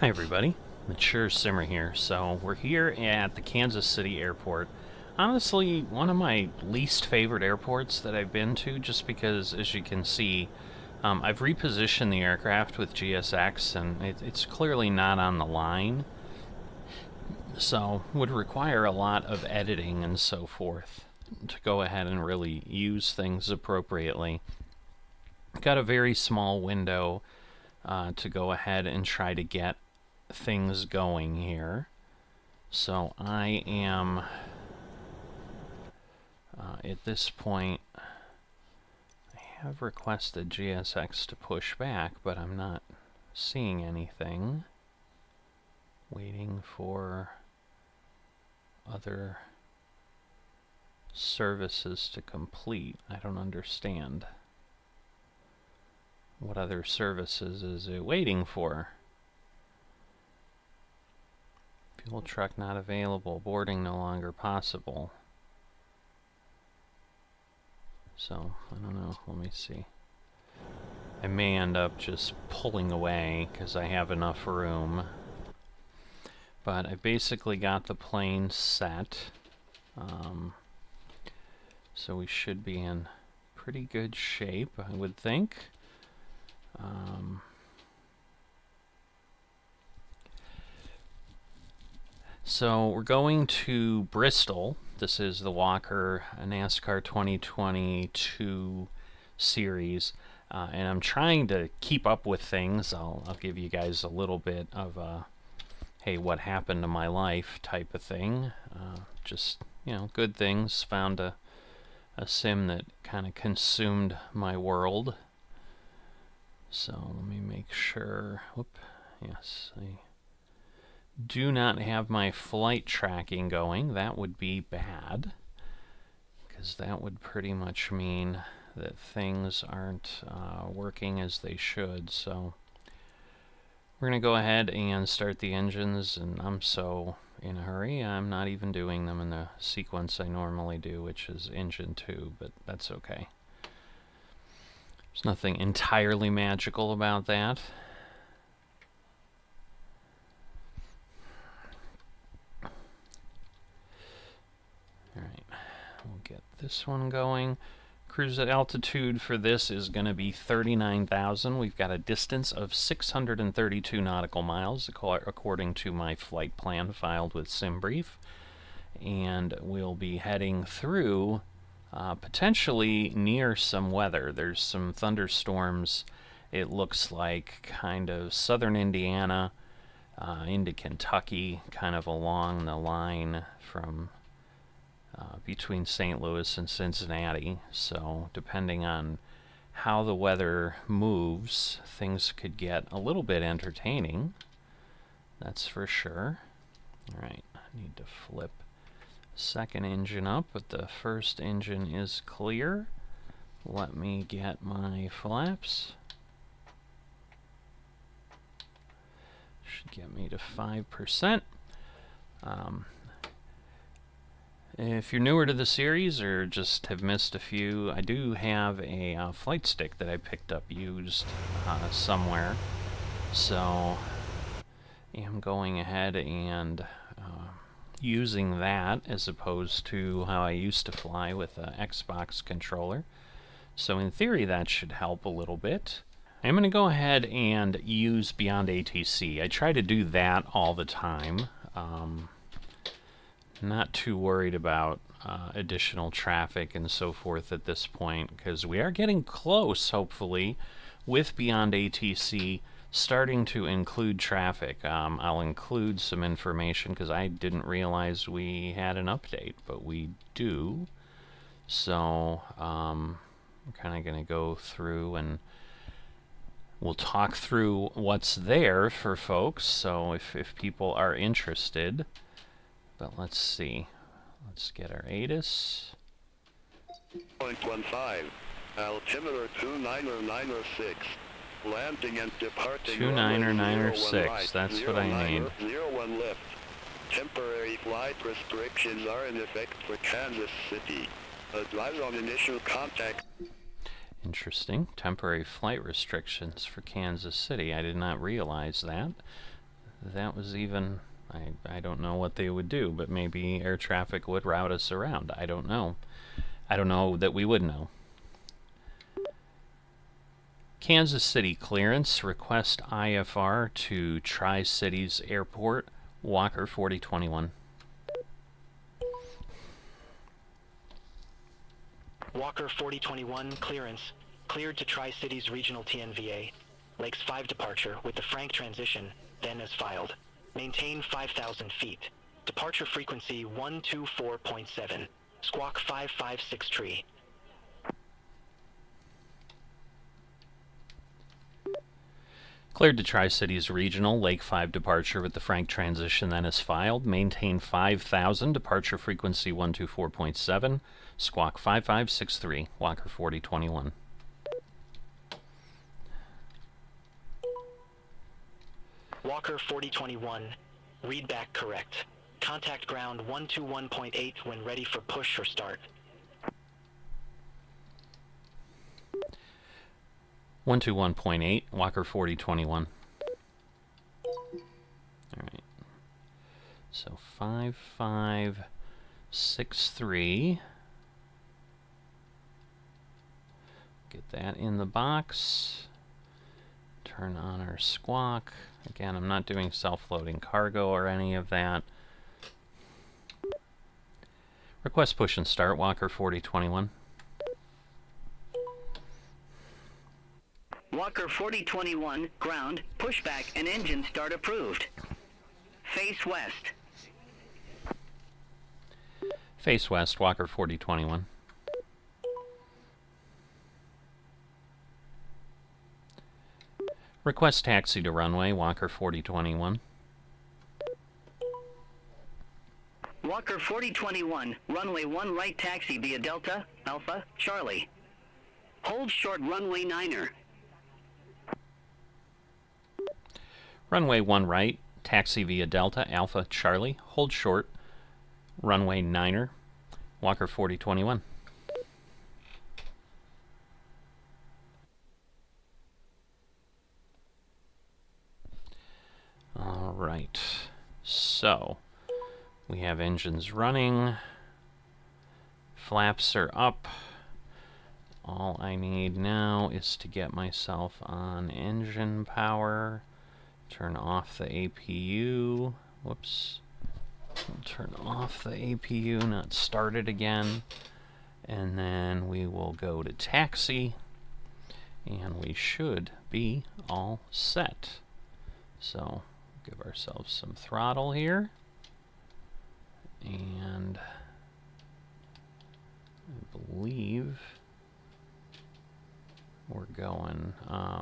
Hi everybody, Mature Simmer here. So we're here at the Kansas City airport. Honestly, one of my least favorite airports that I've been to, just because, as you can see, I've repositioned the aircraft with GSX and it's clearly not on the line. So would require a lot of editing and so forth to go ahead and really use things appropriately. Got a very small window to go ahead and try to get things going here. So I am at this point, I have requested GSX to push back, but I'm not seeing anything. Waiting for other services to complete. I don't understand. What other services is it waiting for? Fuel truck not available. Boarding no longer possible. So, I don't know. Let me see. I may end up just pulling away because I have enough room. But I basically got the plane set. So we should be in pretty good shape, I would think. So we're going to Bristol. This is the Walker Nascar 2022 series, and I'm trying to keep up with things. I'll give you guys a little bit of a, hey, what happened to my life type of thing. Just, you know, good things. Found a sim that kind of consumed my world. So let me make sure. Whoop. Yes, I do not have my flight tracking going. That would be bad, because that would pretty much mean that things aren't working as they should. So we're going to go ahead and start the engines, and I'm so in a hurry, I'm not even doing them in the sequence I normally do, which is engine 2, but that's okay. There's nothing entirely magical about that. Alright, we'll get this one going. Cruise at altitude for this is going to be 39,000. We've got a distance of 632 nautical miles, according to my flight plan filed with SimBrief. And we'll be heading through potentially near some weather. There's some thunderstorms, it looks like, kind of southern Indiana into Kentucky, kind of along the line from between St. Louis and Cincinnati. So depending on how the weather moves, things could get a little bit entertaining. That's for sure. Alright, I need to flip second engine up, but the first engine is clear. Let me get my flaps. Should get me to 5%. If you're newer to the series or just have missed a few, I do have a flight stick that I picked up used somewhere. So I'm going ahead and using that as opposed to how I used to fly with an Xbox controller. So in theory that should help a little bit. I'm going to go ahead and use Beyond ATC. I try to do that all the time. Not too worried about additional traffic and so forth at this point, because we are getting close, hopefully, with Beyond ATC starting to include traffic. I'll include some information because I didn't realize we had an update, but we do. So I'm kind of going to go through and we'll talk through what's there for folks, so if people are interested. But let's see. Let's get our ATIS. 0.15. Altimeter 29906. Landing and departing 29906. That's what I need. 01 lift. Temporary flight restrictions are in effect for Kansas City. Advise on initial contact. Interesting. Temporary flight restrictions for Kansas City. I did not realize that. that was even... I don't know what they would do, but maybe air traffic would route us around. I don't know. I don't know that we would know. Kansas City clearance. Request IFR to Tri-Cities Airport. Walker 4021. Walker 4021, clearance. Cleared to Tri-Cities Regional TNVA. Lakes 5 departure with the Frank transition, then as filed. Maintain 5,000 feet. Departure frequency 124.7. Squawk 556 tree. Cleared to Tri-Cities Regional, Lake 5 departure with the Frank transition, then as filed. Maintain 5,000, departure frequency 124.7. Squawk 5563, Walker 4021. Walker 4021, read back correct. Contact ground 121.8 when ready for push or start. 121.8, Walker 4021. Alright. So 5563. Get that in the box. Turn on our squawk. Again, I'm not doing self-loading cargo or any of that. Request push and start, Walker 4021. Walker 4021, ground, pushback and engine start approved. Face west. Face west, Walker 4021. Request taxi to runway, Walker 4021. Walker 4021, runway 1 right taxi via Delta, Alpha, Charlie. Hold short runway 9er. Runway 1 right, taxi via Delta, Alpha, Charlie. Hold short, runway 9er, Walker 4021. Alright, so we have engines running, flaps are up. All I need now is to get myself on engine power, turn off the APU, whoops, turn off the APU, not start it again, and then we will go to taxi, and we should be all set. So give ourselves some throttle here, and I believe we're going, I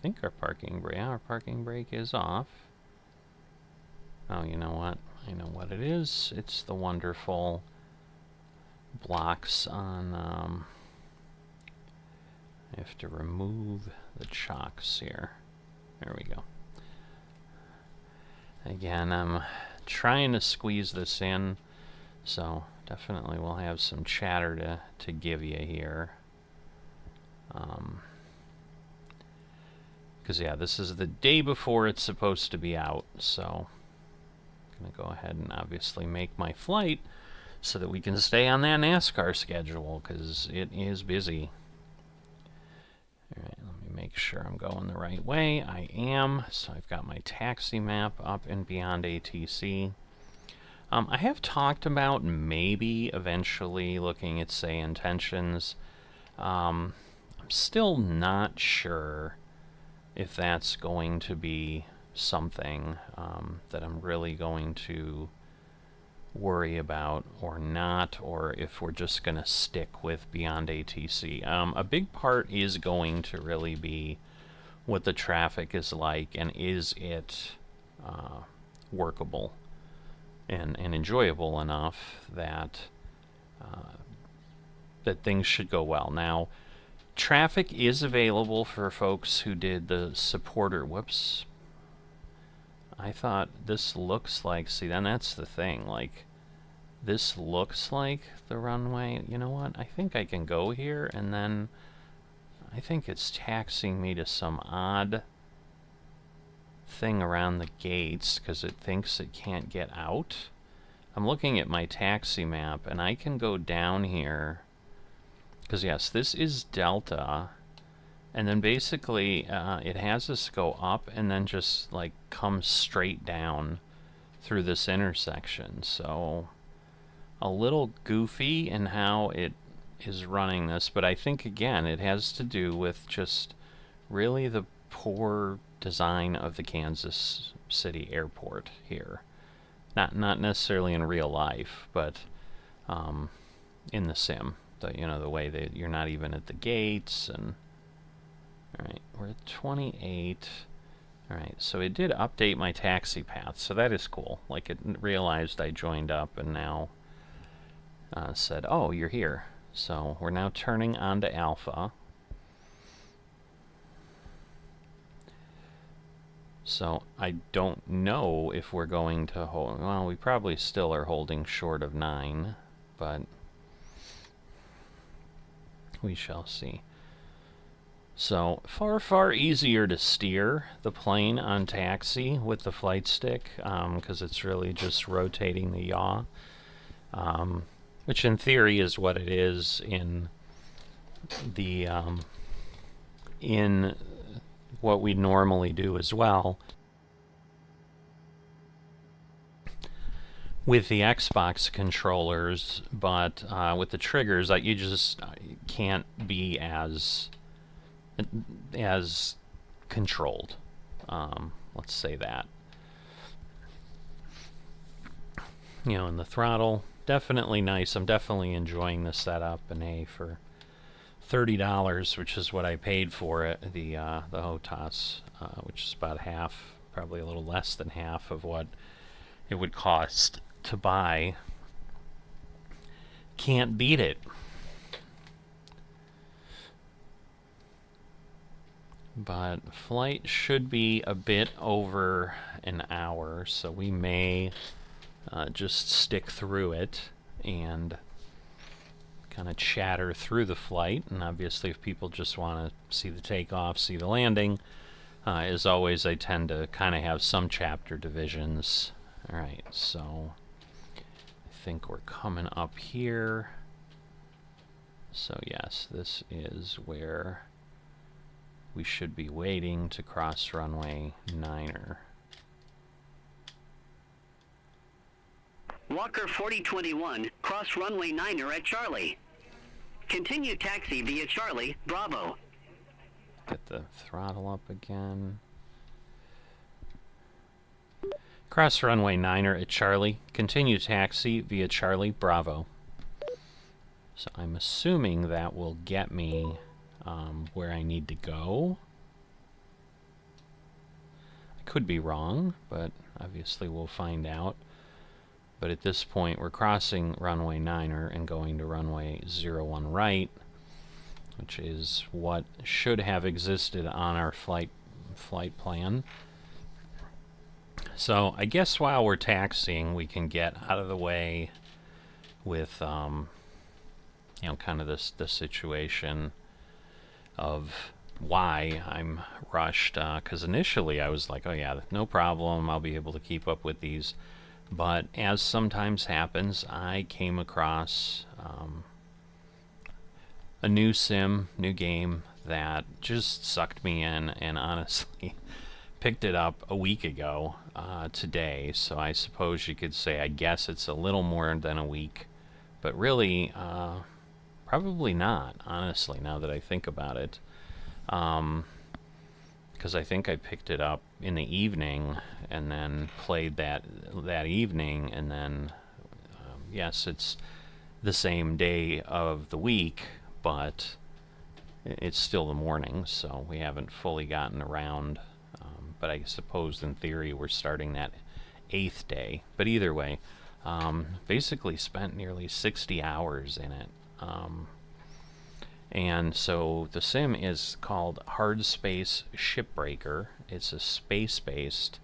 think our parking brake is off. Oh, you know what? I know what it is. It's the wonderful blocks on, I have to remove the chocks here. There we go. Again, I'm trying to squeeze this in, so definitely we'll have some chatter to give you here. Because, yeah, this is the day before it's supposed to be out, so I'm going to go ahead and obviously make my flight so that we can stay on that NASCAR schedule, because it is busy. Alright, let me make sure I'm going the right way. I am. So I've got my taxi map up and beyond ATC. I have talked about maybe eventually looking at, say, intentions. I'm still not sure if that's going to be something that I'm really going to worry about or not, or if we're just going to stick with beyond ATC. A big part is going to really be what the traffic is like, and is it workable and enjoyable enough that that things should go well. Now, traffic is available for folks who did the supporter. Whoops. I thought this looks like, see, then that's the thing, like, this looks like the runway. You know what? I think I can go here, and then I think it's taxiing me to some odd thing around the gates because it thinks it can't get out. I'm looking at my taxi map and I can go down here because yes, this is Delta, and then basically it has us go up and then just like come straight down through this intersection. So a little goofy in how it is running this, but I think again it has to do with just really the poor design of the Kansas City airport here. Not necessarily in real life, but in the sim. The way that you're not even at the gates. And all right, we're at 28. All right, so it did update my taxi path, so that is cool. Like, it realized I joined up and now said, oh, you're here. So we're now turning onto Alpha. So I don't know if we're going to hold... Well, we probably still are holding short of 9, but we shall see. So far easier to steer the plane on taxi with the flight stick, because it's really just rotating the yaw, which in theory is what it is in the in what we normally do as well with the Xbox controllers, but with the triggers, you just can't be as controlled. Let's say that. And the throttle, definitely nice. I'm definitely enjoying the setup, and hey, for $30, which is what I paid for it, the HOTAS, which is about half, probably a little less than half of what it would cost to buy. Can't beat it. But flight should be a bit over an hour, so we may just stick through it and kind of chatter through the flight. And obviously if people just want to see the takeoff, see the landing, as always, I tend to kind of have some chapter divisions. Alright, so I think we're coming up here. So yes, this is where we should be waiting to cross runway 9er. Walker 4021, cross runway 9er at Charlie. Continue taxi via Charlie, Bravo. Get the throttle up again. Cross runway 9er at Charlie. Continue taxi via Charlie, Bravo. So I'm assuming that will get me where I need to go. I could be wrong, but obviously we'll find out. But at this point, we're crossing runway 9er and going to runway 01 right, which is what should have existed on our flight plan. So I guess while we're taxiing, we can get out of the way with kind of the situation of why I'm rushed, because initially I was like, oh yeah, no problem, I'll be able to keep up with these. But as sometimes happens, I came across a new sim, new game that just sucked me in, and honestly picked it up a week ago today. So I suppose you could say, I guess it's a little more than a week, but really probably not, honestly, now that I think about it. Because I think I picked it up in the evening and then played that evening, and then yes, it's the same day of the week, but it's still the morning, so we haven't fully gotten around. But I suppose in theory we're starting that 8th day. But either way, basically spent nearly 60 hours in it. And so the sim is called Hard Space Shipbreaker. It's a space-based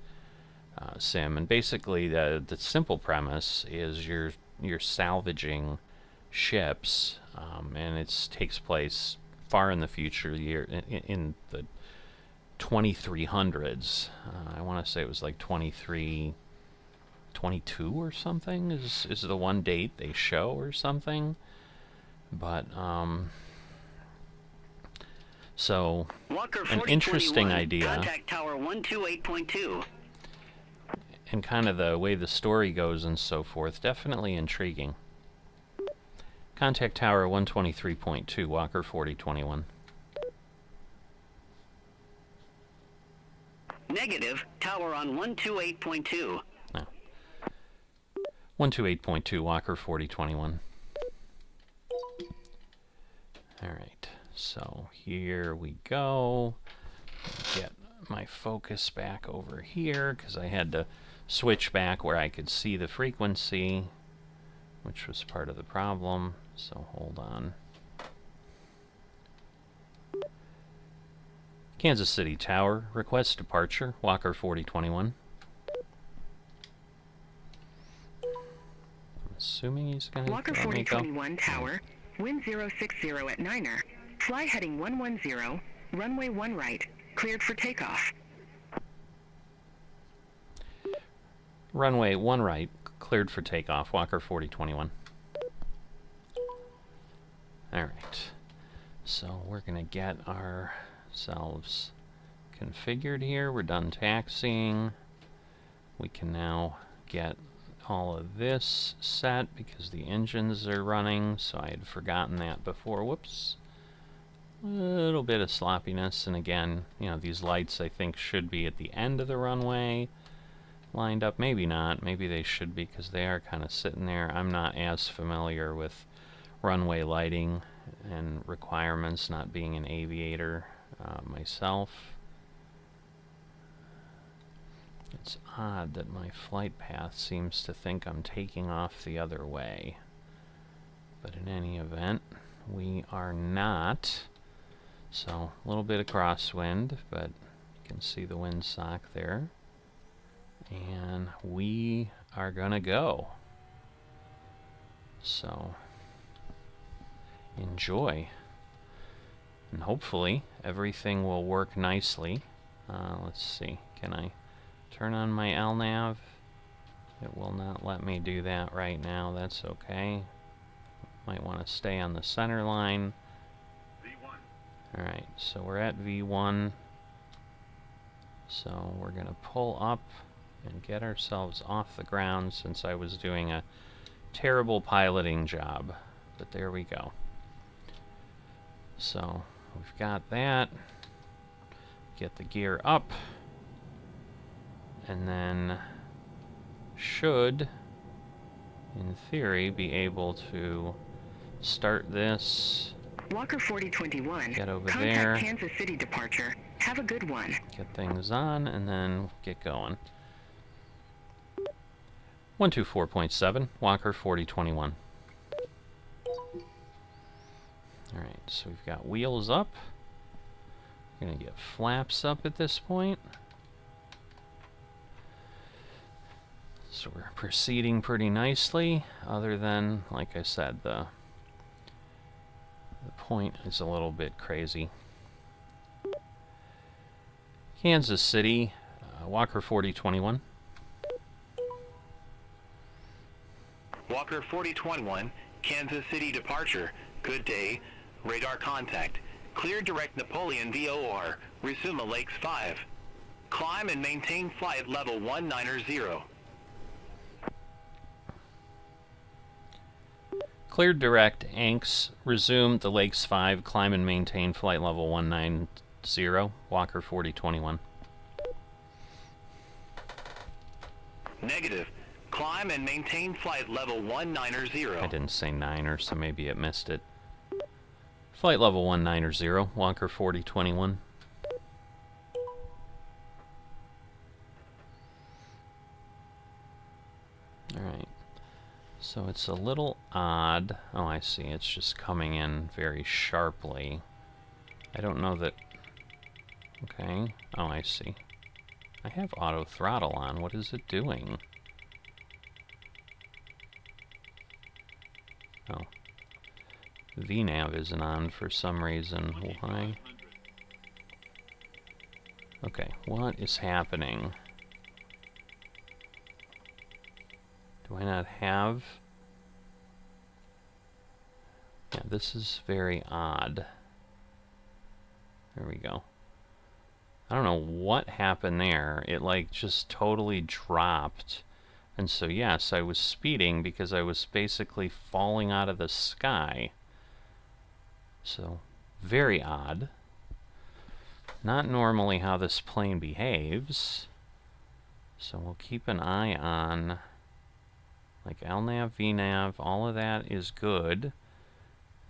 sim, and basically the simple premise is you're salvaging ships, and it takes place far in the future, in the 2300s. I want to say it was like 2322 or something is the one date they show or something. But so Walker an interesting 4021, idea. Contact Tower 128.2. And kind of the way the story goes and so forth, definitely intriguing. Contact Tower 123.2, Walker 4021. Negative, tower on 128.2. No. 128.2, Walker 4021. Alright, so here we go. Get my focus back over here, because I had to switch back where I could see the frequency, which was part of the problem, so hold on. Kansas City Tower, request departure, Walker 4021. I'm assuming he's going to Walker 4021 Tower, wind 060 at Niner. Fly heading 110, runway 1 right, cleared for takeoff. Runway 1 right, cleared for takeoff, Walker 4021. Alright, so we're going to get ourselves configured here. We're done taxiing. We can now get all of this set because the engines are running, so I had forgotten that before. Whoops. A little bit of sloppiness, and again, you know, these lights I think should be at the end of the runway lined up. Maybe not. Maybe they should be because they are kind of sitting there. I'm not as familiar with runway lighting and requirements, not being an aviator myself. It's odd that my flight path seems to think I'm taking off the other way. But in any event, we are not. So, a little bit of crosswind, but you can see the windsock there. And we are gonna go. So, enjoy. And hopefully, everything will work nicely. Let's see, can I turn on my LNAV? It will not let me do that right now, that's okay. Might want to stay on the center line. Alright, so we're at V1. So we're going to pull up and get ourselves off the ground since I was doing a terrible piloting job. But there we go. So we've got that. Get the gear up. And then should, in theory, be able to start this. Walker 4021. Get over Contact there. Kansas City departure. Have a good one. Get things on, and then get going. 124.7, Walker 4021. Alright, so we've got wheels up. We're going to get flaps up at this point. So we're proceeding pretty nicely, other than, like I said, the point is a little bit crazy. Kansas City, Walker 4021. Walker 4021, Kansas City departure. Good day. Radar contact. Clear direct Napoleon VOR. Resume Lakes 5. Climb and maintain flight level 190. Cleared direct, ANCS, resume the Lakes 5, climb and maintain flight level 190, Walker 4021. Negative. Climb and maintain flight level 190. I didn't say 9er, so maybe it missed it. Flight level 190, Walker 4021. Alright. So it's a little odd. Oh, I see. It's just coming in very sharply. I don't know that... Okay. Oh, I see. I have auto throttle on. What is it doing? Oh. VNav isn't on for some reason. Why? Okay, what is happening? Do I not have... Yeah, this is very odd. There we go. I don't know what happened there. It like just totally dropped. And so yes, I was speeding because I was basically falling out of the sky. So, very odd. Not normally how this plane behaves. So we'll keep an eye on like LNAV, VNav, all of that is good.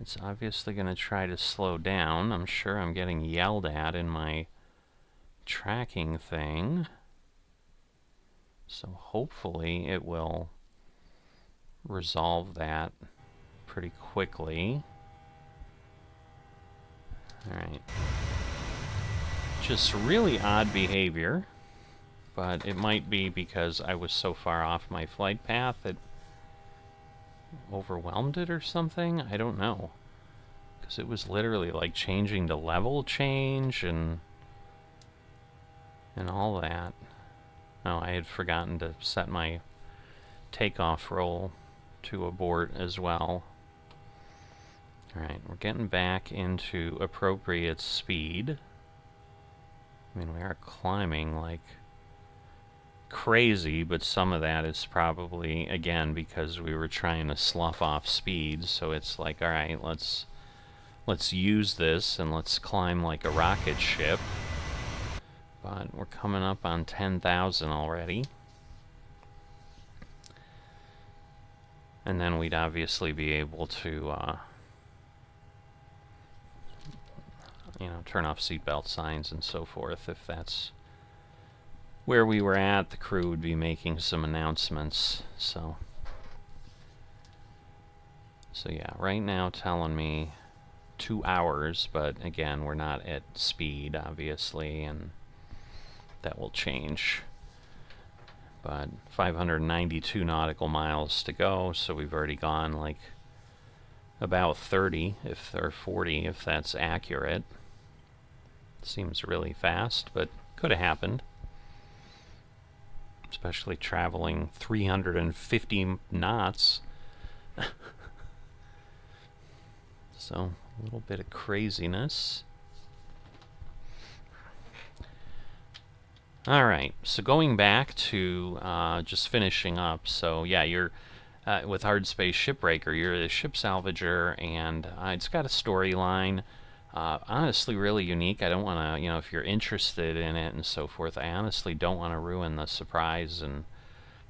It's obviously going to try to slow down. I'm sure I'm getting yelled at in my tracking thing. So hopefully it will resolve that pretty quickly. Alright. Just really odd behavior, but it might be because I was so far off my flight path that overwhelmed it or something? I don't know. Because it was literally like changing to level change and all that. Oh, I had forgotten to set my takeoff roll to abort as well. Alright, we're getting back into appropriate speed. I mean, we are climbing like crazy, but some of that is probably, again, because we were trying to slough off speed, so it's like, alright, let's use this and let's climb like a rocket ship. But we're coming up on 10,000 already. And then we'd obviously be able to, you know, turn off seatbelt signs and so forth. If that's where we were at, the crew would be making some announcements. So yeah, right now telling me 2 hours, but again, we're not at speed, obviously, and that will change. But 592 nautical miles to go, so we've already gone like about 30, or 40, if that's accurate. Seems really fast, but could have happened. Especially traveling 350 knots. So, a little bit of craziness. Alright, so going back to just finishing up, so yeah, you're with Hard Space Shipbreaker, you're the ship salvager, and it's got a storyline. Honestly, really unique. I don't want to, you know, if you're interested in it and so forth, I honestly don't want to ruin the surprise and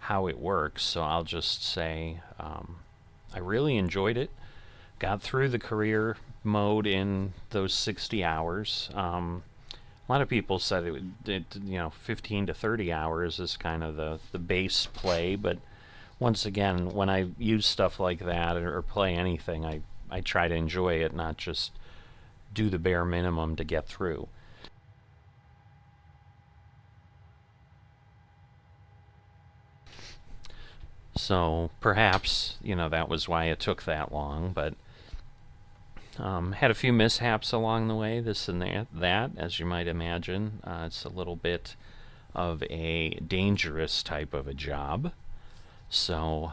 how it works, so I'll just say I really enjoyed it. Got through the career mode in those 60 hours. A lot of people said it, you know, 15 to 30 hours is kind of the base play, but once again, when I use stuff like that or play anything, I try to enjoy it, not just do the bare minimum to get through. So perhaps, you know, that was why it took that long, but had a few mishaps along the way, this and that, as you might imagine. It's a little bit of a dangerous type of a job. So,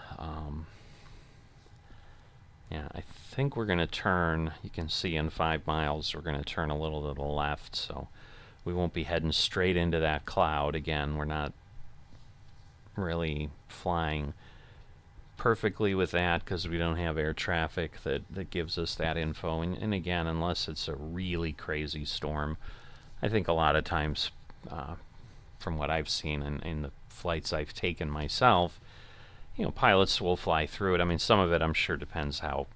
yeah, I think we're going to turn, you can see in 5 miles, we're going to turn a little to the left, so we won't be heading straight into that cloud. Again, we're not really flying perfectly with that because we don't have air traffic that gives us that info, and again, unless it's a really crazy storm, I think a lot of times from what I've seen in the flights I've taken myself, you know, pilots will fly through it. I mean, some of it I'm sure depends how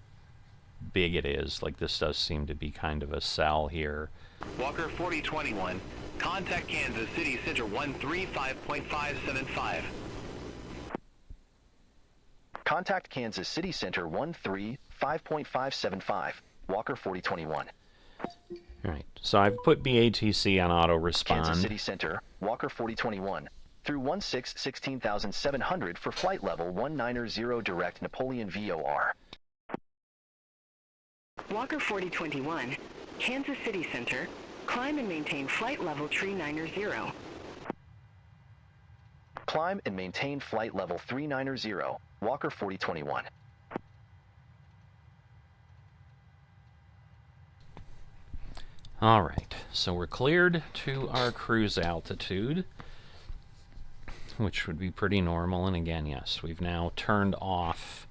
big it is. Like this does seem to be kind of a cell here. Walker 4021, contact Kansas City Center 135.575. Contact Kansas City Center 135.575, Walker 4021. Alright, so I've put BATC on auto respond. Kansas City Center, Walker 4021, through 16,700 for flight level 190 direct Napoleon VOR. Walker 4021, Kansas City Center, climb and maintain flight level tree 90. Climb and maintain flight level 390, Walker 4021. All right, so we're cleared to our cruise altitude, which would be pretty normal. And again, yes, we've now turned off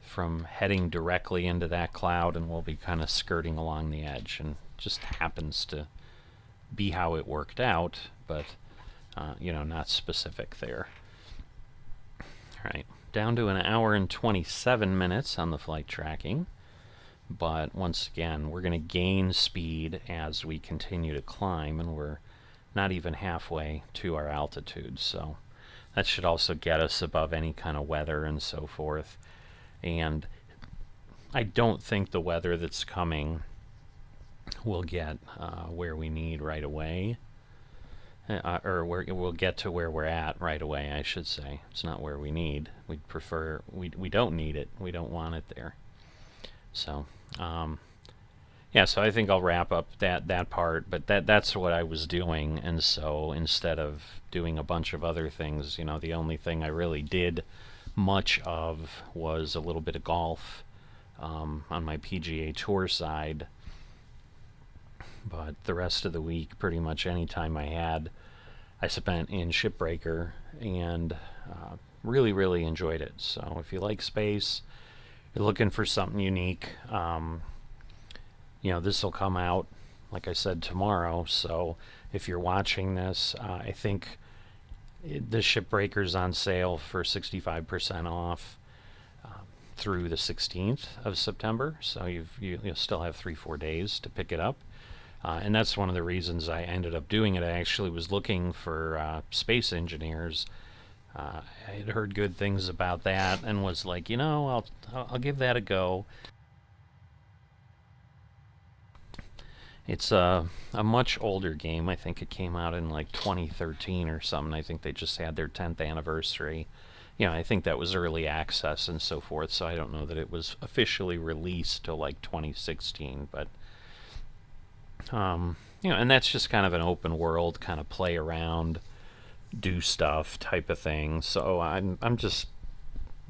from heading directly into that cloud, and we'll be kind of skirting along the edge, and just happens to be how it worked out, but you know, not specific there. All right, down to 1 hour and 27 minutes on the flight tracking. But once again, we're going to gain speed as we continue to climb, and we're not even halfway to our altitude. So that should also get us above any kind of weather and so forth. And I don't think the weather that's coming will get where we need right away. Or we'll get to where we're at right away, I should say. It's not where we need. We'd prefer, we don't need it. We don't want it there. So, yeah, so I think I'll wrap up that part, but that's what I was doing. And so instead of doing a bunch of other things, you know, the only thing I really did much of was a little bit of golf on my PGA Tour side. But the rest of the week, pretty much any time I had, I spent in Shipbreaker, and really, really enjoyed it. So if you like space, you're looking for something unique, you know, this will come out, like I said, tomorrow. So if you're watching this, I think the Shipbreaker's on sale for 65% off through the 16th of September. So you'll still have 3-4 days to pick it up. And that's one of the reasons I ended up doing it. I actually was looking for space engineers. I had heard good things about that and was like, you know, I'll give that a go. It's a much older game. I think it came out in like 2013 or something. I think they just had their 10th anniversary. You know, I think that was early access and so forth, so I don't know that it was officially released till like 2016, but you know, and that's just kind of an open world, kind of play around, do stuff type of thing. So I'm just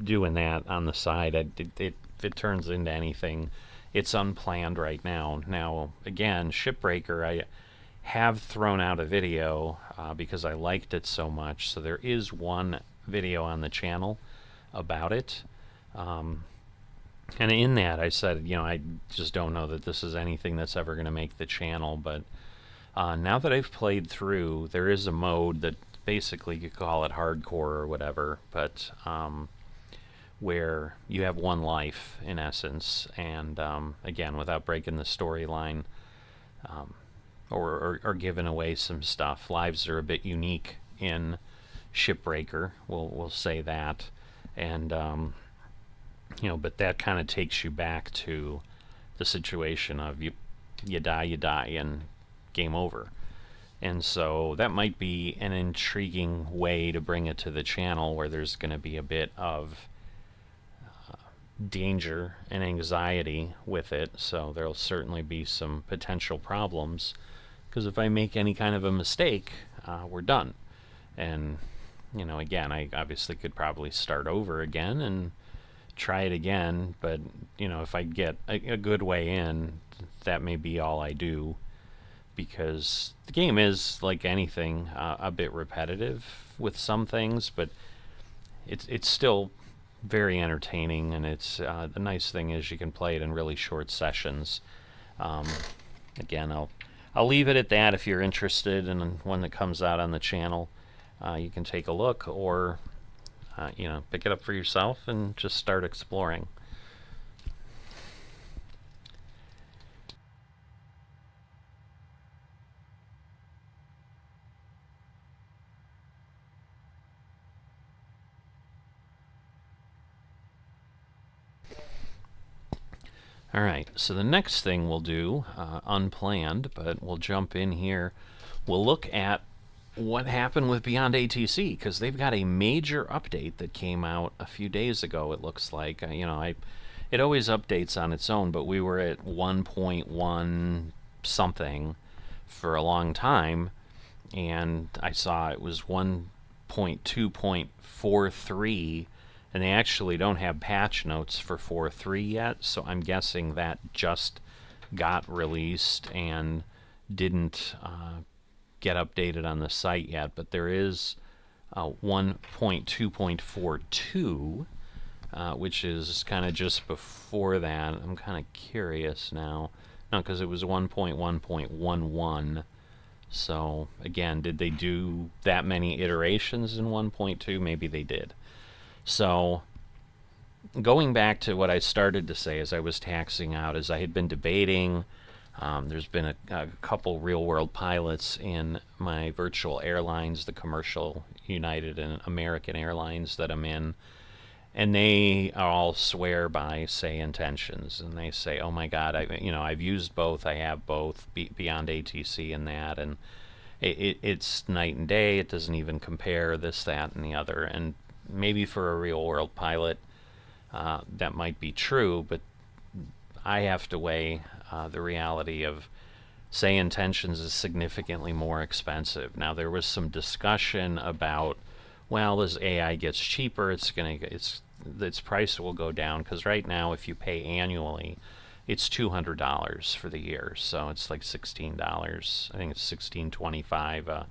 doing that on the side. If it turns into anything, it's unplanned right now. Now again, Shipbreaker, I have thrown out a video because I liked it so much. So there is one video on the channel about it. And in that I said, you know, I just don't know that this is anything that's ever going to make the channel. But now that I've played through, there is a mode that basically you call it hardcore or whatever, but where you have one life in essence, and again, without breaking the storyline or giving away some stuff, lives are a bit unique in Shipbreaker. We'll say that, and you know, but that kind of takes you back to the situation of you die, and game over. And so that might be an intriguing way to bring it to the channel, where there's going to be a bit of danger and anxiety with it. So there'll certainly be some potential problems, because if I make any kind of a mistake, we're done. And, you know, again, I obviously could probably start over again and try it again, but, you know, if I get a good way in, that may be all I do, because the game is, like anything, a bit repetitive with some things, but it's still very entertaining, and it's the nice thing is you can play it in really short sessions. Again, I'll leave it at that. If you're interested in one that comes out on the channel, you can take a look, or you know, pick it up for yourself and just start exploring. All right, so the next thing we'll do, unplanned, but we'll jump in here. We'll look at what happened with Beyond ATC, because they've got a major update that came out a few days ago, it looks like. You know, it always updates on its own, but we were at 1.1 something for a long time, and I saw it was 1.2.43, and they actually don't have patch notes for 4.3 yet, so I'm guessing that just got released and didn't get updated on the site yet. But there is 1.2.42, which is kind of just before that. I'm kind of curious now. No, because it was 1.1.11. So again, did they do that many iterations in 1.2? Maybe they did. So going back to what I started to say as I was taxing out, as I had been debating, there's been a couple real-world pilots in my virtual airlines, the commercial United and American Airlines that I'm in, and they all swear by say intentions, and they say, oh my god, I've used both, I have both, beyond ATC and that, and it's night and day. It doesn't even compare, this, that, and the other. And maybe for a real world pilot that might be true, but I have to weigh the reality of say intentions is significantly more expensive. Now there was some discussion about, well, as AI gets cheaper, its price will go down, because right now if you pay annually, it's $200 for the year, so it's like $16. I think it's $16.25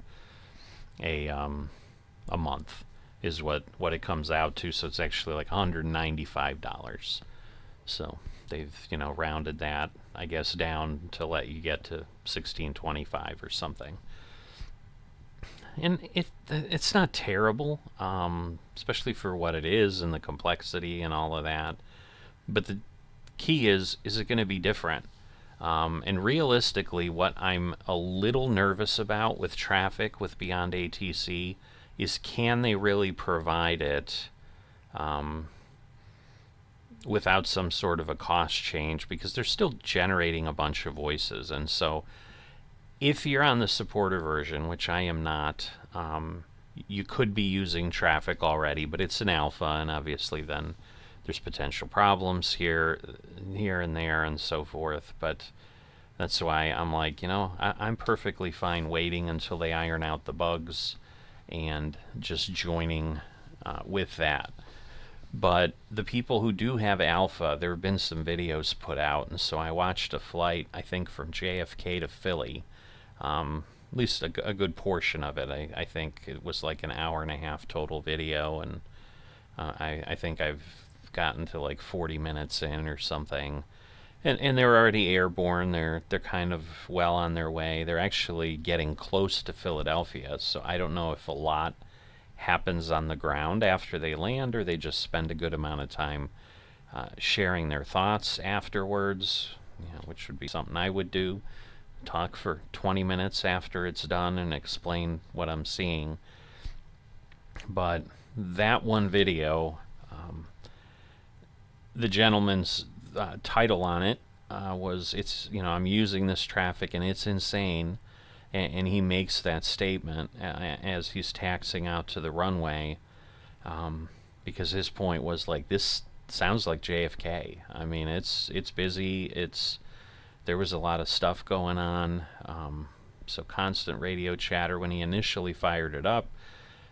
a month is what it comes out to. So it's actually like $195. So they've rounded that, I guess, down to let you get to $16.25 or something. And it's not terrible, especially for what it is and the complexity and all of that. But the key is it going to be different? And realistically, what I'm a little nervous about with traffic with Beyond ATC is, can they really provide it without some sort of a cost change? Because they're still generating a bunch of voices. And so if you're on the supporter version, which I am not, you could be using traffic already, but it's an alpha, and obviously then there's potential problems here and there and so forth. But that's why I'm like, I'm perfectly fine waiting until they iron out the bugs and just joining with that. But the people who do have alpha, there have been some videos put out, and so I watched a flight, I think from JFK to Philly, at least a good portion of it. I think it was like an hour and a half total video, and I think I've gotten to like 40 minutes in or something, and they're already airborne. They're kind of well on their way. They're actually getting close to Philadelphia, so I don't know if a lot happens on the ground after they land, or they just spend a good amount of time sharing their thoughts afterwards, which would be something I would do. Talk for 20 minutes after it's done and explain what I'm seeing. But that one video, the gentleman's title on it was, I'm using this traffic and it's insane, and he makes that statement as he's taxiing out to the runway, because his point was like, this sounds like JFK. I mean, it's busy, there was a lot of stuff going on, so constant radio chatter. When he initially fired it up,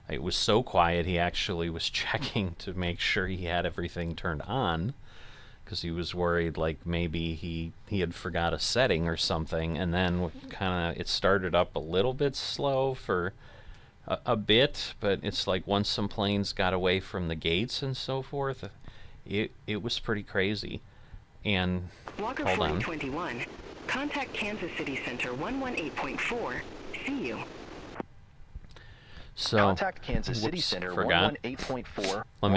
it was so quiet he actually was checking to make sure he had everything turned on, because he was worried like maybe he had forgot a setting or something. And then kind of it started up a little bit slow for a bit, but it's like once some planes got away from the gates and so forth, it was pretty crazy. And Walker hold on. 4021, contact Kansas City Center 118.4. See you. So Contact Kansas City Center forgot. 118.4. Let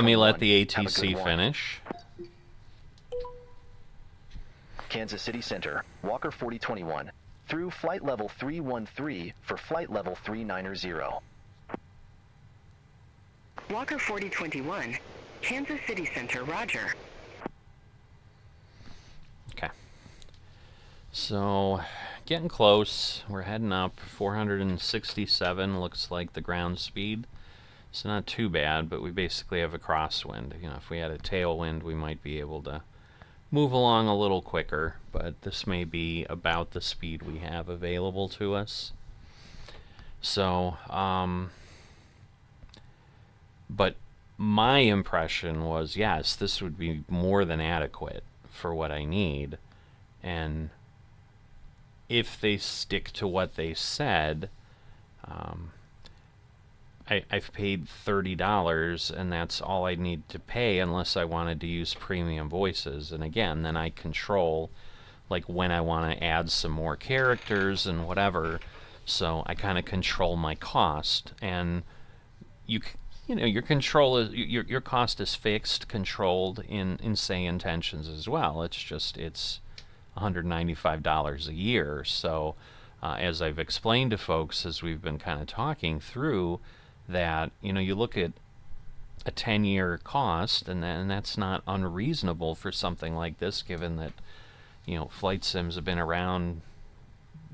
me let the Have a ATC good one. finish. Kansas City Center, Walker 4021, through flight level 313 for flight level 390. Walker 4021, Kansas City Center, roger. Okay. So, getting close. We're heading up. 467 looks like the ground speed. So not too bad, but we basically have a crosswind. You know, if we had a tailwind, we might be able to move along a little quicker, but this may be about the speed we have available to us. So, but my impression was, yes, this would be more than adequate for what I need. And if they stick to what they said, I've paid $30, and that's all I need to pay unless I wanted to use premium voices. And again, then I control, like, when I want to add some more characters and whatever. So I kind of control my cost, and you know, your control is your cost is fixed, controlled in say intentions as well. It's just it's $195 a year. So as I've explained to folks as we've been kind of talking through that, you know, you look at a 10-year cost, and that's not unreasonable for something like this, given that, you know, flight sims have been around,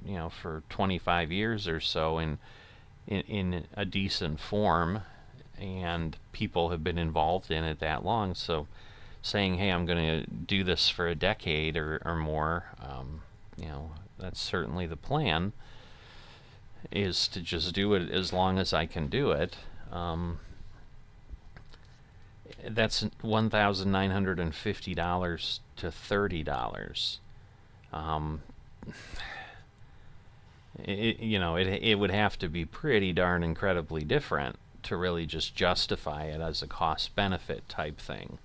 you know, for 25 years or so in a decent form, and people have been involved in it that long. So saying, hey, I'm going to do this for a decade or more, you know, that's certainly the plan, is to just do it as long as I can do it. That's $1,950 to $30. You know, it would have to be pretty darn incredibly different to really just justify it as a cost-benefit type thing.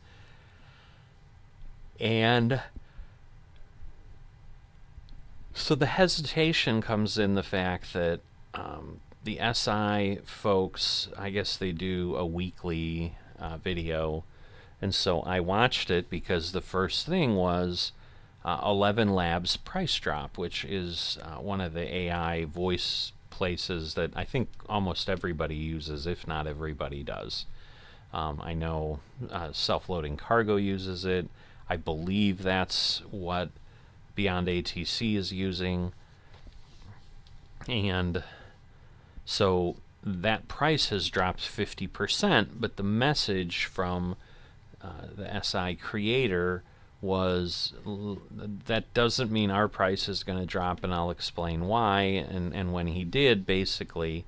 And so the hesitation comes in the fact that the SI folks, I guess they do a weekly video, and so I watched it because the first thing was 11 Labs price drop, which is one of the AI voice places that I think almost everybody uses, if not everybody does. I know Self-Loading Cargo uses it. I believe that's what Beyond ATC is using. And so that price has dropped 50%, but the message from the SI creator was that doesn't mean our price is going to drop, and I'll explain why. And when he did, basically,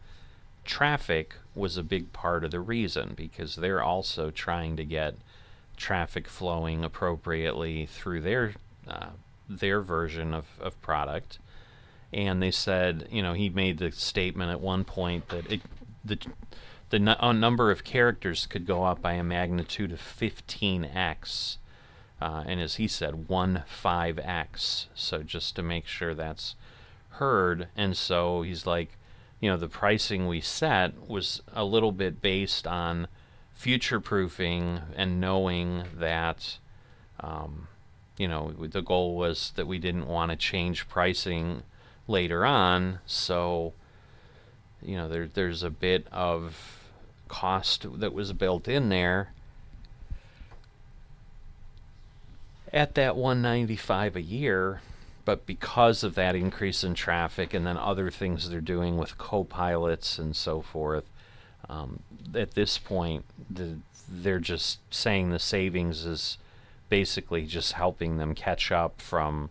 traffic was a big part of the reason, because they're also trying to get traffic flowing appropriately through their version of product. And they said, you know, he made the statement at one point that the number of characters could go up by a magnitude of 15x. And as he said, 15x. So just to make sure that's heard. And so he's like, you know, the pricing we set was a little bit based on future-proofing and knowing that, you know, the goal was that we didn't want to change pricing later on. So, you know, there's a bit of cost that was built in there at that $195 a year, but because of that increase in traffic and then other things they're doing with co-pilots and so forth, at this point they're just saying the savings is basically just helping them catch up from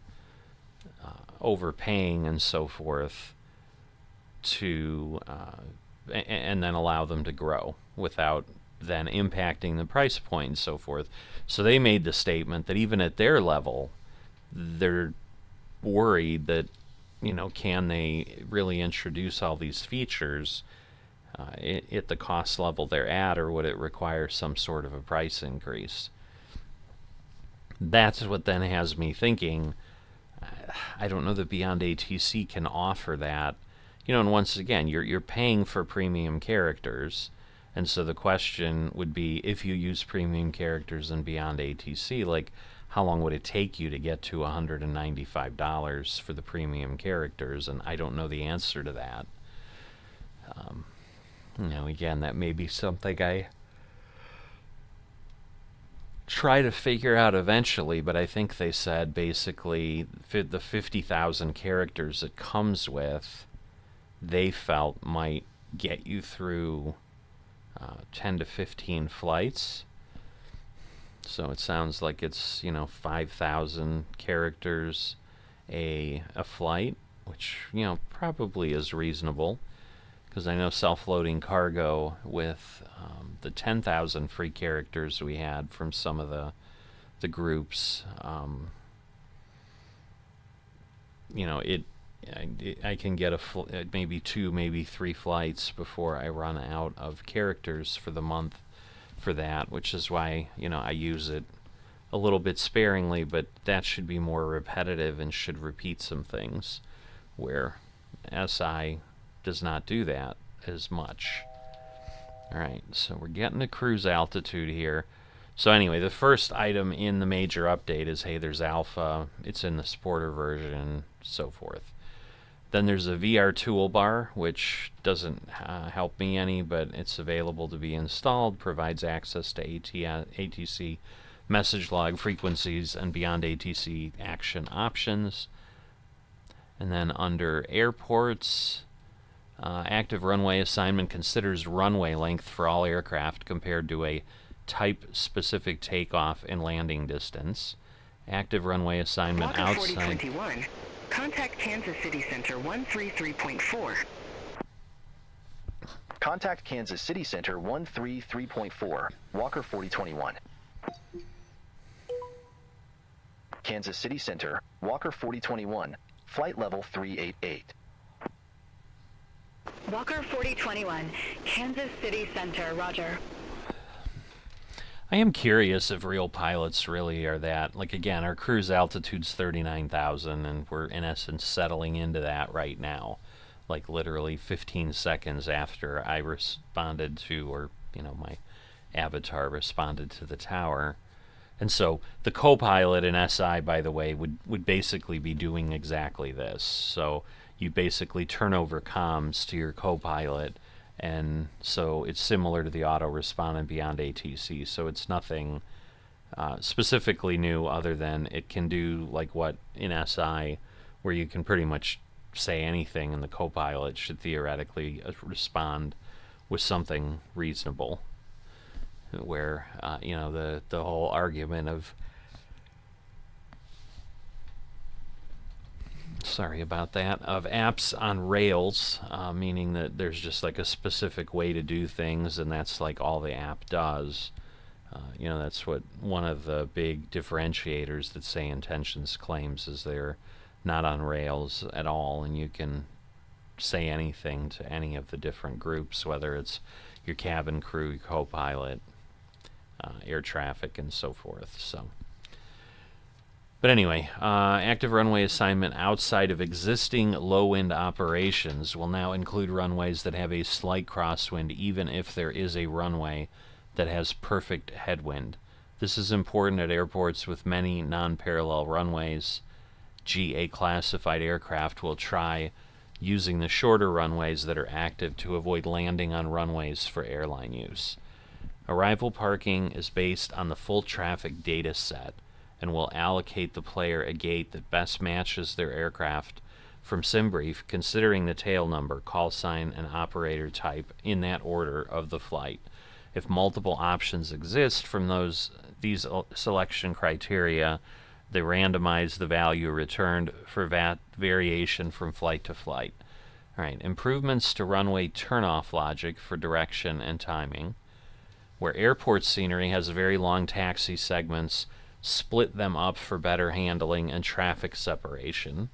overpaying and so forth to and then allow them to grow without then impacting the price point and so forth. So they made the statement that even at their level, they're worried that, you know, can they really introduce all these features at the cost level they're at, or would it require some sort of a price increase? That's what then has me thinking, I don't know that Beyond ATC can offer that. You know, and once again, you're paying for premium characters. And so the question would be, if you use premium characters in Beyond ATC, like, how long would it take you to get to $195 for the premium characters? And I don't know the answer to that. You know, again, that may be something I try to figure out eventually, but I think they said basically the 50,000 characters it comes with, they felt might get you through 10 to 15 flights. So it sounds like it's, 5,000 characters a flight, which, probably is reasonable, because I know self-loading cargo with the 10,000 free characters we had from some of the groups, I can get maybe 2, maybe 3 flights before I run out of characters for the month for that, which is why, I use it a little bit sparingly, but that should be more repetitive and should repeat some things, where SI does not do that as much. Alright, so we're getting to cruise altitude here. So anyway, the first item in the major update is, hey, there's alpha, it's in the Sporter version, so forth. Then there's a VR toolbar, which doesn't help me any, but it's available to be installed, provides access to ATC message log frequencies and beyond ATC action options. And then under airports, active runway assignment considers runway length for all aircraft compared to a type-specific takeoff and landing distance. Active runway assignment Walker outside... 4021. Contact Kansas City Center 133.4. Contact Kansas City Center 133.4, Walker 4021. Kansas City Center, Walker 4021, flight level 388. Walker 4021, Kansas City Center, roger. I am curious if real pilots really are that. Like, again, our cruise altitude's 39,000, and we're, in essence, settling into that right now. Like, literally 15 seconds after I responded to, or, my avatar responded to the tower. And so, the co-pilot in SI, by the way, would basically be doing exactly this. So, you basically turn over comms to your co-pilot, and so it's similar to the auto-respondent beyond ATC, so it's nothing specifically new other than it can do like what in SI, where you can pretty much say anything and the co-pilot should theoretically respond with something reasonable, where, the whole argument of sorry about that, of apps on rails, meaning that there's just like a specific way to do things, and that's like all the app does. That's what one of the big differentiators that Say Intentions claims, is they're not on rails at all, and you can say anything to any of the different groups, whether it's your cabin crew, your co-pilot, air traffic, and so forth. So. But anyway, active runway assignment outside of existing low-wind operations will now include runways that have a slight crosswind, even if there is a runway that has perfect headwind. This is important at airports with many non-parallel runways. GA-classified aircraft will try using the shorter runways that are active to avoid landing on runways for airline use. Arrival parking is based on the full traffic data set, and will allocate the player a gate that best matches their aircraft from SimBrief, considering the tail number, call sign, and operator type in that order of the flight. If multiple options exist from these selection criteria, they randomize the value returned for variation from flight to flight. All right, improvements to runway turnoff logic for direction and timing. Where airport scenery has very long taxi segments, split them up for better handling and traffic separation.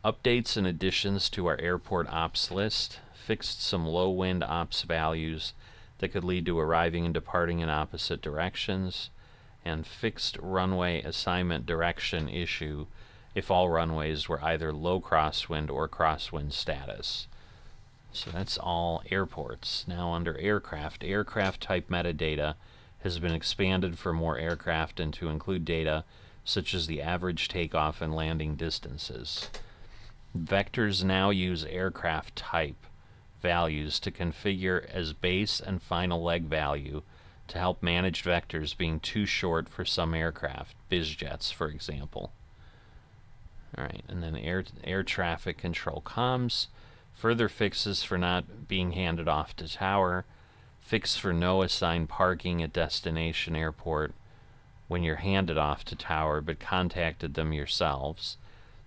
Updates and additions to our airport ops list, fixed some low wind ops values that could lead to arriving and departing in opposite directions, and fixed runway assignment direction issue if all runways were either low crosswind or crosswind status. So that's all airports. Now under aircraft type metadata has been expanded for more aircraft and to include data such as the average takeoff and landing distances. Vectors now use aircraft type values to configure as base and final leg value to help manage vectors being too short for some aircraft, bizjets for example. Alright, and then air traffic control comms, further fixes for not being handed off to tower, Fix for no assigned parking at destination airport when you're handed off to tower but contacted them yourselves.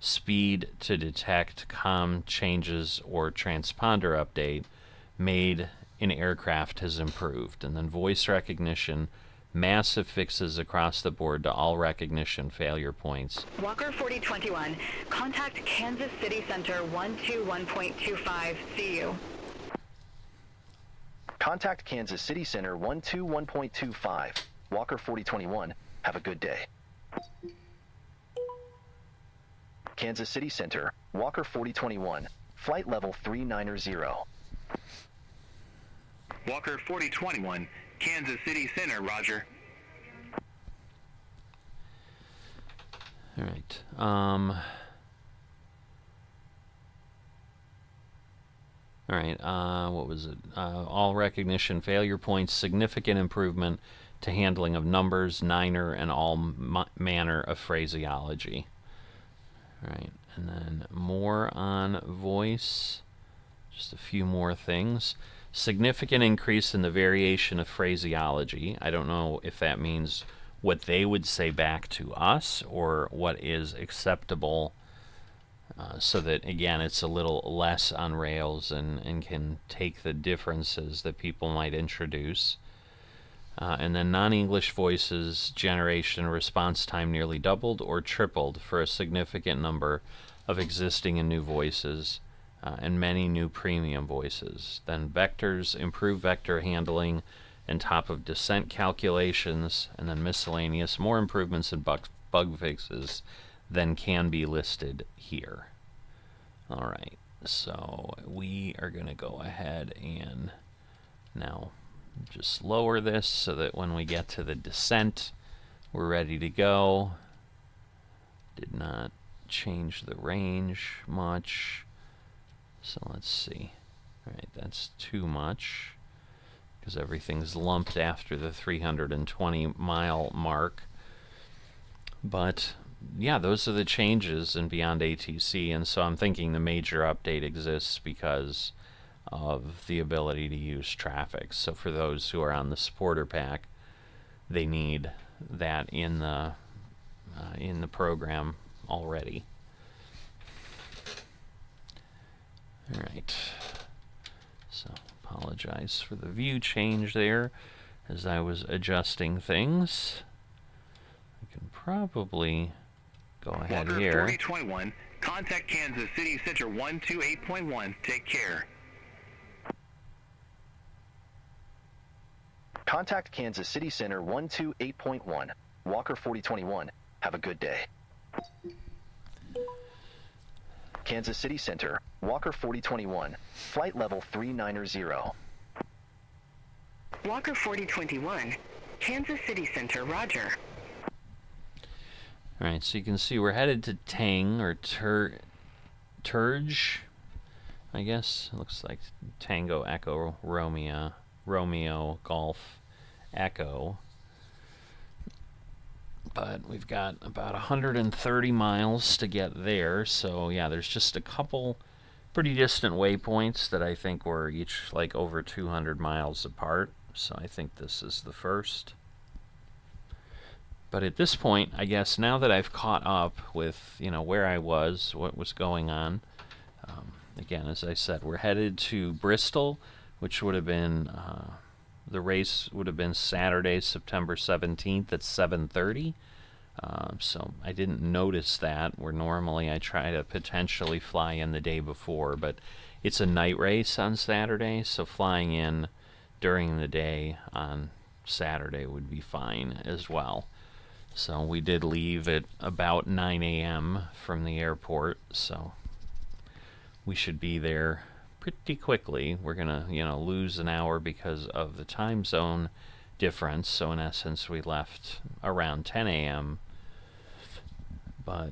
Speed to detect comm changes or transponder update made in aircraft has improved. And then voice recognition, massive fixes across the board to all recognition failure points. Walker 4021, contact Kansas City Center 121.25, see you. Contact Kansas City Center 121.25. Walker 4021, have a good day. Kansas City Center, Walker 4021, flight level 390. Walker 4021, Kansas City Center, roger. All right. All right. What was it? All recognition failure points, significant improvement to handling of numbers, niner, and all manner of phraseology. All right. And then more on voice. Just a few more things. Significant increase in the variation of phraseology. I don't know if that means what they would say back to us or what is acceptable, so that, again, it's a little less on rails and can take the differences that people might introduce. And then non-English voices generation response time nearly doubled or tripled for a significant number of existing and new voices. And many new premium voices. Then vectors, improved vector handling and top of descent calculations, and then miscellaneous, more improvements and bug fixes than can be listed here. All right, so we are going to go ahead and now just lower this so that when we get to the descent, we're ready to go. Did not change the range much. So let's see. All right, that's too much because everything's lumped after the 320-mile mark. But yeah, those are the changes in Beyond ATC, and so I'm thinking the major update exists because of the ability to use traffic. So for those who are on the supporter pack, they need that in the program already. All right, so apologize for the view change there as I was adjusting things. I can probably go ahead Walker here. 4021, contact Kansas City Center 128.1, take care. Contact Kansas City Center 128.1. Walker 4021, have a good day. Kansas City Center, Walker 4021, flight level 390. Walker 4021, Kansas City Center, roger. All right, so you can see we're headed to Tang or Turge, I guess. It looks like Tango Echo Romeo Golf Echo. But we've got about 130 miles to get there, so yeah, there's just a couple pretty distant waypoints that I think were each like over 200 miles apart, so I think this is the first. But at this point, I guess now that I've caught up with, where I was, what was going on, again, as I said, we're headed to Bristol, which would have been, the race would have been Saturday, September 17th at 7:30. So I didn't notice that, where normally I try to potentially fly in the day before, but it's a night race on Saturday, so flying in during the day on Saturday would be fine as well. So we did leave at about 9 a.m. from the airport, so we should be there pretty quickly. We're gonna, lose an hour because of the time zone difference, so in essence we left around 10 a.m. but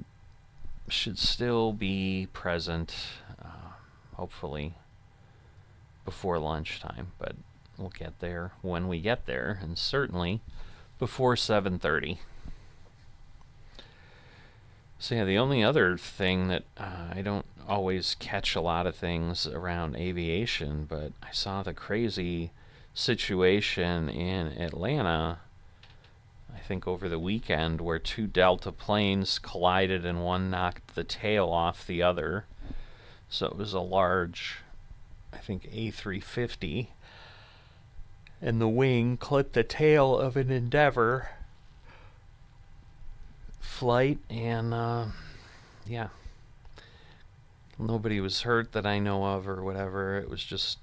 should still be present, hopefully before lunchtime, but we'll get there when we get there, and certainly before 7:30. So yeah, the only other thing that I don't always catch a lot of things around aviation, but I saw the crazy situation in Atlanta, I think over the weekend, where two Delta planes collided and one knocked the tail off the other. So it was a large, I think, A350, and the wing clipped the tail of an Endeavor flight, and yeah, nobody was hurt that I know of or whatever. It was just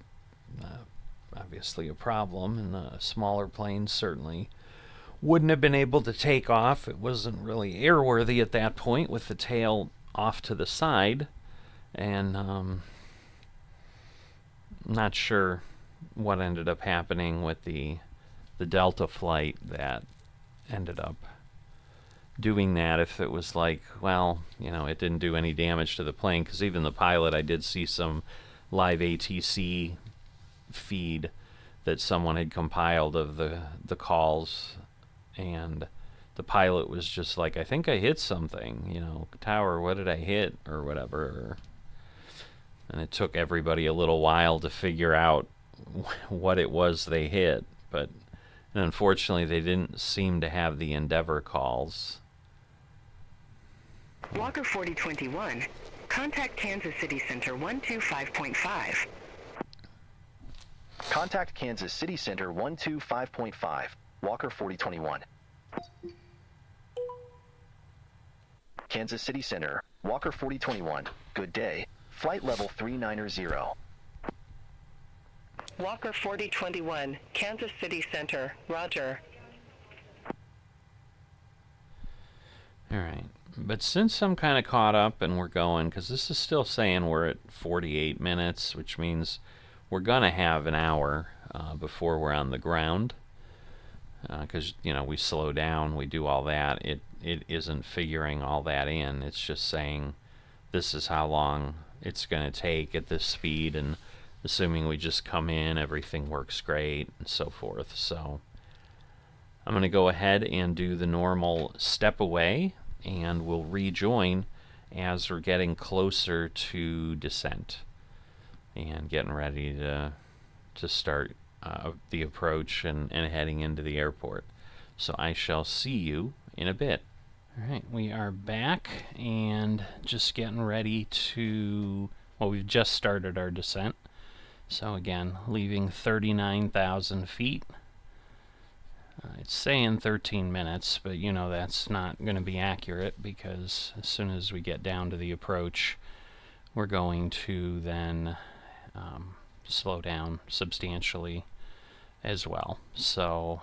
obviously a problem, and the smaller planes certainly wouldn't have been able to take off. It wasn't really airworthy at that point with the tail off to the side, and not sure what ended up happening with the Delta flight that ended up doing that. If it was like, well, you know, it didn't do any damage to the plane, because even the pilot, I did see some live ATC feed that someone had compiled of the calls, and the pilot was just like, I think I hit something, you know, tower, what did I hit, or whatever. And it took everybody a little while to figure out what it was they hit, but unfortunately they didn't seem to have the Endeavor calls. Walker 4021, contact Kansas City Center 125.5. Contact Kansas City Center 125.5, Walker 4021. Kansas City Center, Walker 4021, good day, flight level 390. Walker 4021, Kansas City Center, roger. Alright, but since I'm kind of caught up and we're going, because this is still saying we're at 48 minutes, which means we're going to have an hour before we're on the ground, because, you know, we slow down, we do all that. It isn't figuring all that in. It's just saying this is how long it's going to take at this speed, and assuming we just come in, everything works great, and so forth. So I'm going to go ahead and do the normal step away, and we'll rejoin as we're getting closer to descent and getting ready to start the approach and heading into the airport. So I shall see you in a bit. Alright, we are back and just getting ready to, well, we've just started our descent. So again, leaving 39,000 feet. It's saying 13 minutes, but you know that's not going to be accurate, because as soon as we get down to the approach, we're going to then slow down substantially as well. So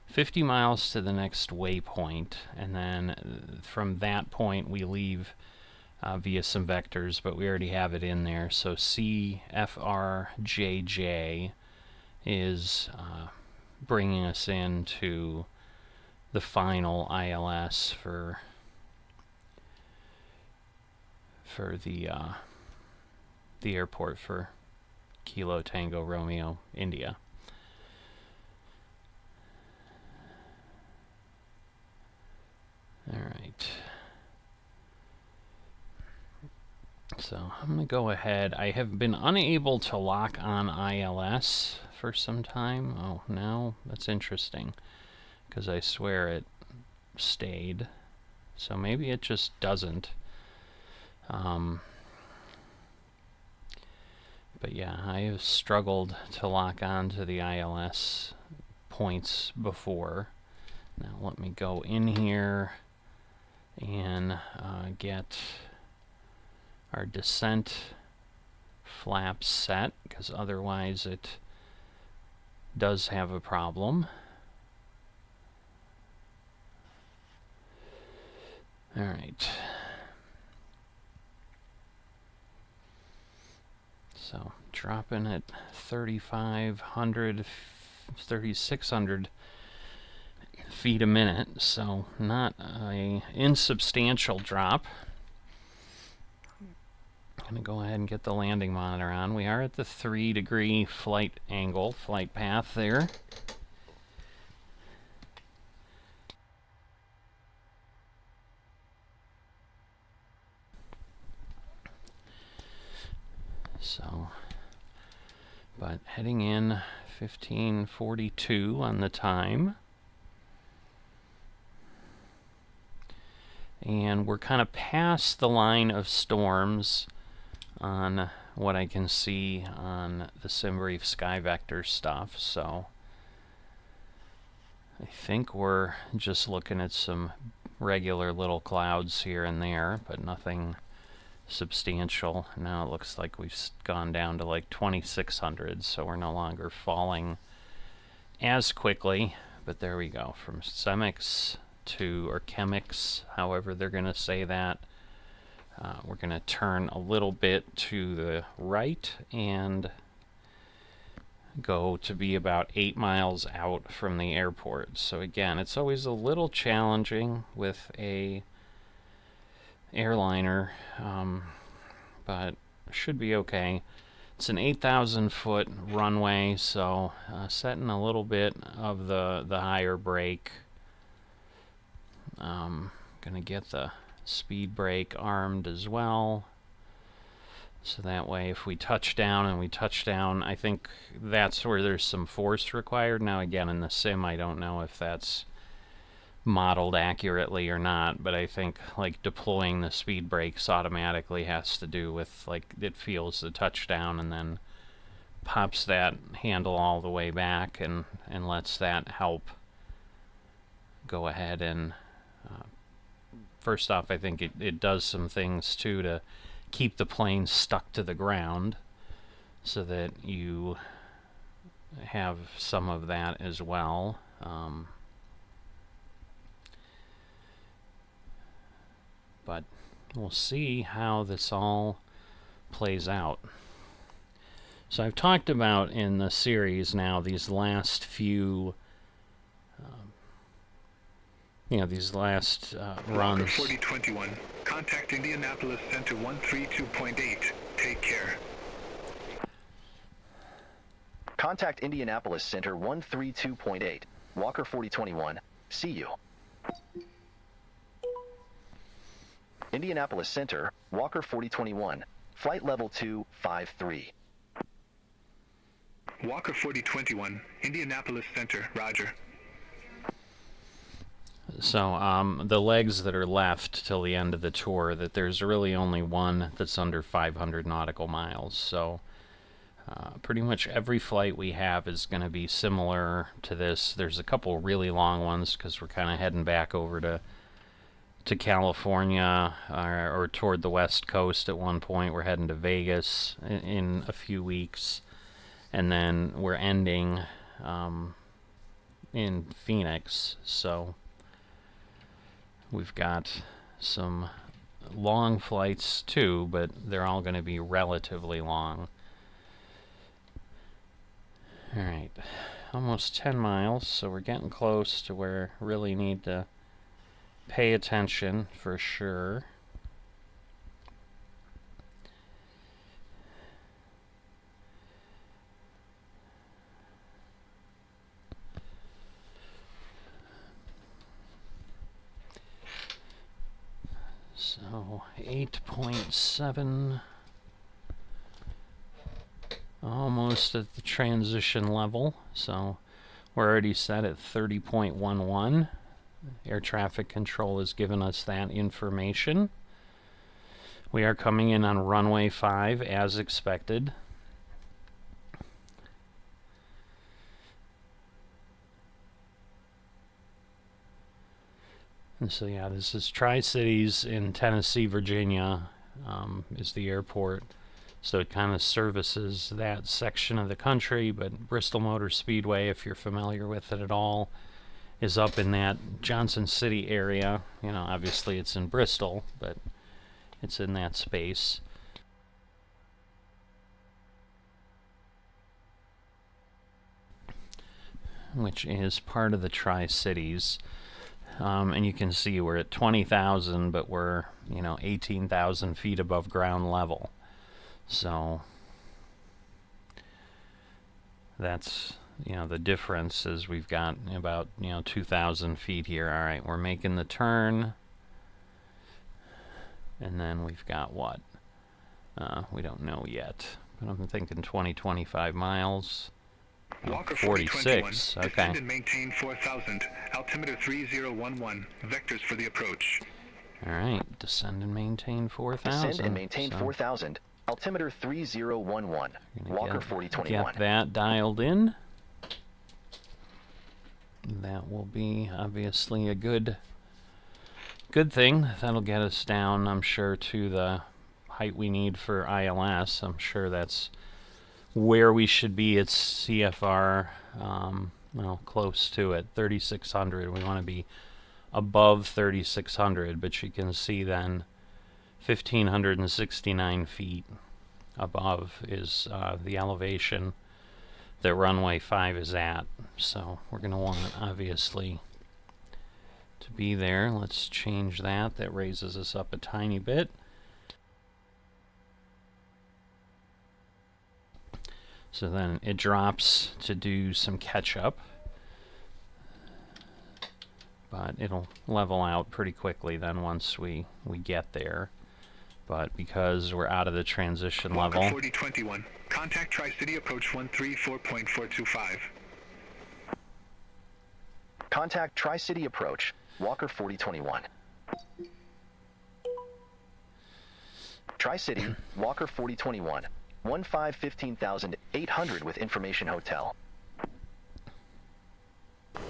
50 miles to the next waypoint, and then from that point we leave via some vectors, but we already have it in there. So CFRJJ is bringing us into the final ILS for the airport for Kilo Tango Romeo India. Alright. So I'm going to go ahead. I have been unable to lock on ILS for some time. Oh, no, that's interesting, because I swear it stayed. So maybe it just doesn't. But yeah, I have struggled to lock on to the ILS points before. Now let me go in here and get our descent flaps set, because otherwise it does have a problem. Alright. So dropping at 3,500, 3,600 feet a minute, so not a insubstantial drop. I'm going to go ahead and get the landing monitor on. We are at the 3-degree flight angle, flight path there. So But heading in 15:42 on the time. And we're kind of past the line of storms on what I can see on the SimBrief Sky Vector stuff, so I think we're just looking at some regular little clouds here and there, but nothing substantial. Now it looks like we've gone down to like 2600, so we're no longer falling as quickly, but there we go, from Semix to, or Kmci, however they're going to say that. We're going to turn a little bit to the right and go to be about 8 miles out from the airport. So again, it's always a little challenging with a airliner, but should be okay. It's an 8,000 foot runway, so setting a little bit of the higher brake. Gonna get the speed brake armed as well, so that way if we touch down, I think that's where there's some force required. Now again, in the sim I don't know if that's modeled accurately or not, but I think like deploying the speed brakes automatically has to do with, like, it feels the touchdown and then pops that handle all the way back and lets that help go ahead and first off, I think it does some things too to keep the plane stuck to the ground, so that you have some of that as well. But we'll see how this all plays out. So I've talked about in the series now these last few these last runs. 4021, contact Indianapolis Center 132.8. Take care. Contact Indianapolis Center 132.8. Walker 4021. See you. Indianapolis Center, Walker 4021. Flight level 253. Walker 4021, Indianapolis Center, roger. So the legs that are left till the end of the tour, that there's really only one that's under 500 nautical miles. So pretty much every flight we have is going to be similar to this. There's a couple really long ones because we're kind of heading back over to California or toward the West Coast at one point. We're heading to Vegas in a few weeks, and then we're ending in Phoenix. So we've got some long flights too, but they're all going to be relatively long. Alright, almost 10 miles, so we're getting close to where we really need to pay attention for sure. So 8.7, almost at the transition level, so we're already set at 30.11. Air traffic control has given us that information. We are coming in on runway 5 as expected. And so yeah, this is Tri-Cities in Tennessee, Virginia, is the airport. So it kind of services that section of the country, but Bristol Motor Speedway, if you're familiar with it at all, is up in that Johnson City area. You know, obviously it's in Bristol, but it's in that space. Which is part of the Tri-Cities. And you can see we're at 20,000, but we're, 18,000 feet above ground level. So that's, the difference is we've got about, 2,000 feet here. All right, we're making the turn. And then we've got what? We don't know yet, but I'm thinking 20, 25 miles. Walker 46, 4021. okay. Descend and maintain 4000. Altimeter 3011. Vectors for the approach. Alright, descend and maintain 4,000. Descend and maintain 4,000. Altimeter 3011. Walker 4021. Get that dialed in. That will be obviously a good thing. That'll get us down, I'm sure, to the height we need for ILS. I'm sure that's where we should be at CFR, well, close to it, 3,600. We want to be above 3,600, but you can see then 1,569 feet above is the elevation that runway 5 is at. So we're going to want, obviously, to be there. Let's change that. That raises us up a tiny bit. So then it drops to do some catch-up, but it'll level out pretty quickly then once we get there. But because we're out of the transition Walker level... 4021. Contact Tri-City Approach 134.425. Contact Tri-City Approach. Walker 4021. Tri-City, Walker 4021. 15,800 with Information Hotel.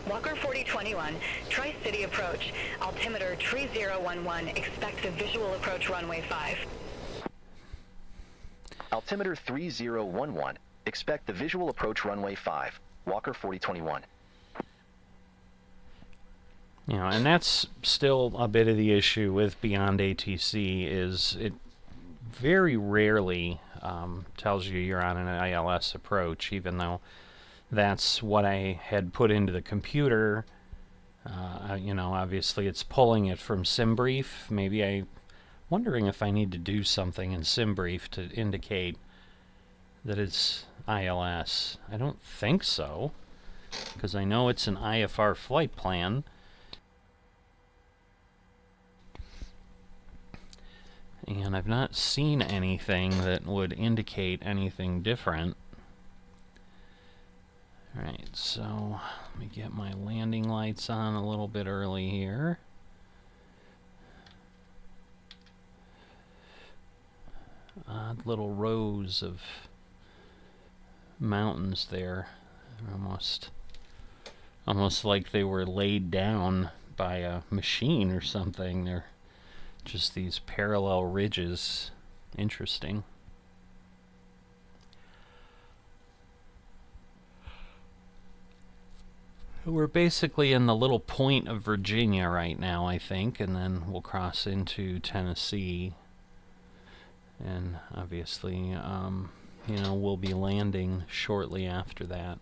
Walker 4021, Tri-City approach, altimeter 3011, expect the visual approach runway 5. Altimeter 3011, expect the visual approach runway 5. Walker 4021. You know, and that's still a bit of the issue with Beyond ATC, is it very rarely tells you you're on an ILS approach, even though that's what I had put into the computer. You know, obviously it's pulling it from SimBrief. Maybe I'm wondering if I need to do something in SimBrief to indicate that it's ILS. I don't think so, because I know it's an IFR flight plan. And I've not seen anything that would indicate anything different. Alright, so let me get my landing lights on a little bit early here. Odd little rows of mountains there. Almost like they were laid down by a machine or something. They're just these parallel ridges. Interesting. We're basically in the little point of Virginia right now, I think, and then we'll cross into Tennessee. And obviously, you know, we'll be landing shortly after that.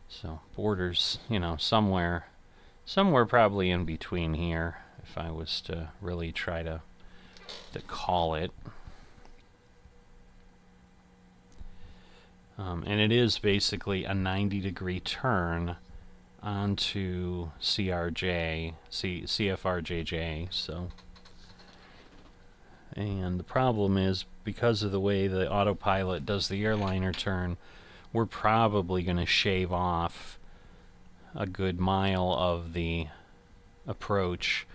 So, borders, you know, somewhere probably in between here, if I was to really try to call it. And it is basically a 90-degree turn onto CFRJJ, so. And the problem is, because of the way the autopilot does the airliner turn, we're probably going to shave off a good mile of the approach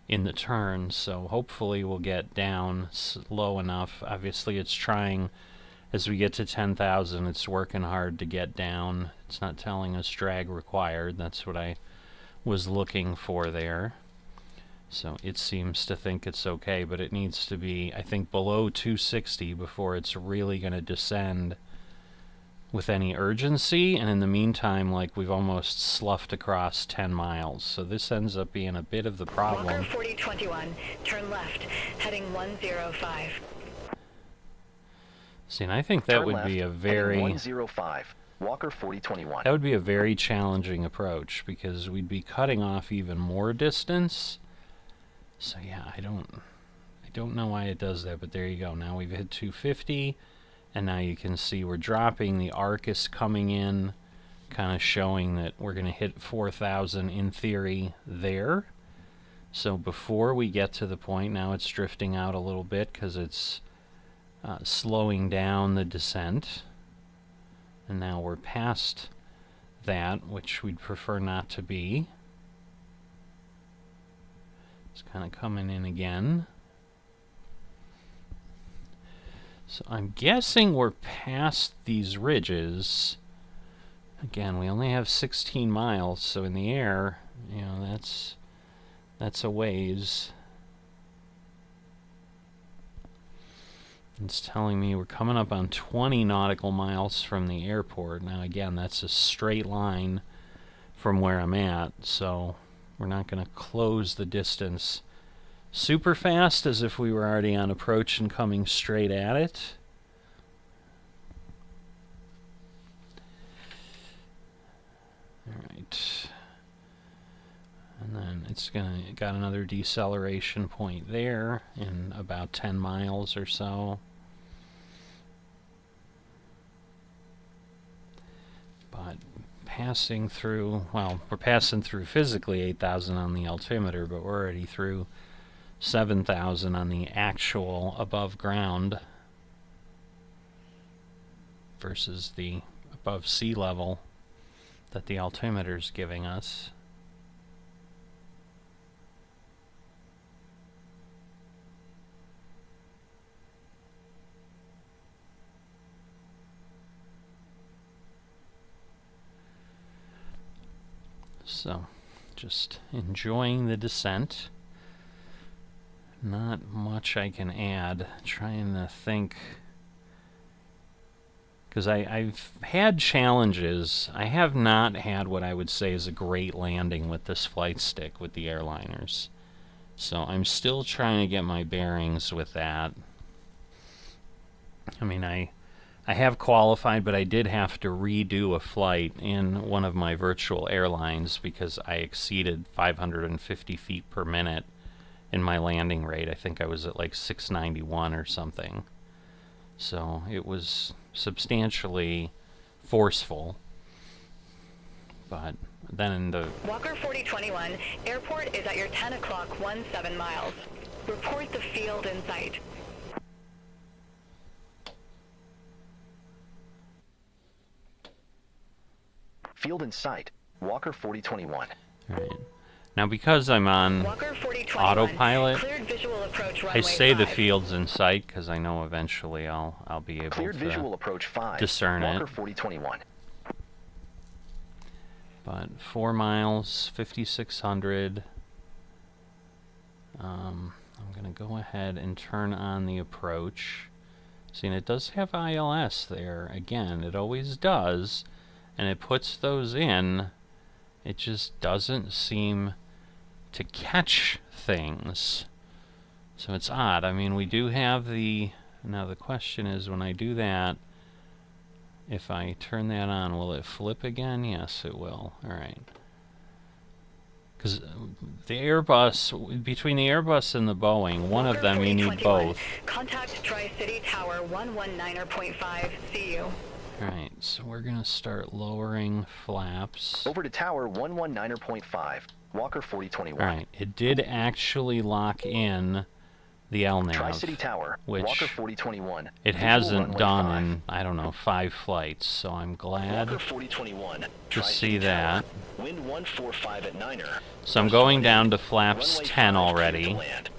in the turn, so hopefully we'll get down low enough. Obviously it's trying, as we get to 10,000, it's working hard to get down. It's not telling us drag required. That's what I was looking for there. So it seems to think it's okay, but it needs to be, I think, below 260 before it's really going to descend with any urgency. And in the meantime, like, we've almost sloughed across 10 miles. So this ends up being a bit of the problem. Walker 4021, turn left, heading 105. See, and I think that would be a very... 105, Walker 4021. That would be a very challenging approach, because we'd be cutting off even more distance. So yeah, I don't know why it does that, but there you go. Now we've hit 250, and now you can see we're dropping. The arc is coming in, kind of showing that we're going to hit 4,000 in theory there. So before we get to the point, now it's drifting out a little bit because it's slowing down the descent. And now we're past that, which we'd prefer not to be. It's kind of coming in again. So I'm guessing we're past these ridges. Again, we only have 16 miles, so in the air, you know, that's a ways. It's telling me we're coming up on 20 nautical miles from the airport. Now again, that's a straight line from where I'm at, so we're not going to close the distance super fast as if we were already on approach and coming straight at it. Alright. And then it's got another deceleration point there in about 10 miles or so. But passing through, well, we're passing through physically 8,000 on the altimeter, but we're already through 7,000 on the actual above ground versus the above sea level that the altimeter's giving us. So, just enjoying the descent. Not much I can add. Trying to think, because I've had challenges. I have not had what I would say is a great landing with this flight stick with the airliners. So I'm still trying to get my bearings with that. I mean, I have qualified, but I did have to redo a flight in one of my virtual airlines because I exceeded 550 feet per minute in my landing rate. I think I was at like 691 or something. So it was substantially forceful. But then in the Walker 4021, airport is at your 10 o'clock 17 miles. Report the field in sight. Field in sight. Walker 4021. right. Now because I'm on Walker 4021, autopilot, cleared visual approach runway I say the 5. field's in sight because I know eventually I'll be able Cleared visual to approach 5. discern Walker it. 4021. But 4 miles, 5,600. I'm going to go ahead and turn on the approach. See, and it does have ILS there. Again, it always does. And it puts those in. It just doesn't seem to catch things. So it's odd. I mean, we do have the... Now the question is, when I do that, if I turn that on, will it flip again? Yes, it will. Alright. Because the Airbus, between the Airbus and the Boeing, one of them you need both. Contact Tri-City Tower 119.5. See you. Alright, so we're going to start lowering flaps. Over to tower 119.5. Walker 4021. Alright, it did actually lock in the LNAV, Tri-City Tower, which Walker 4021. it Visual hasn't runway done 5. in, I don't know, 5 flights, so I'm glad Walker 4021. to Tri-City see that. Tower, wind 145 at Niner. So I'm going down to flaps Runway 10 5 already, cleared to land.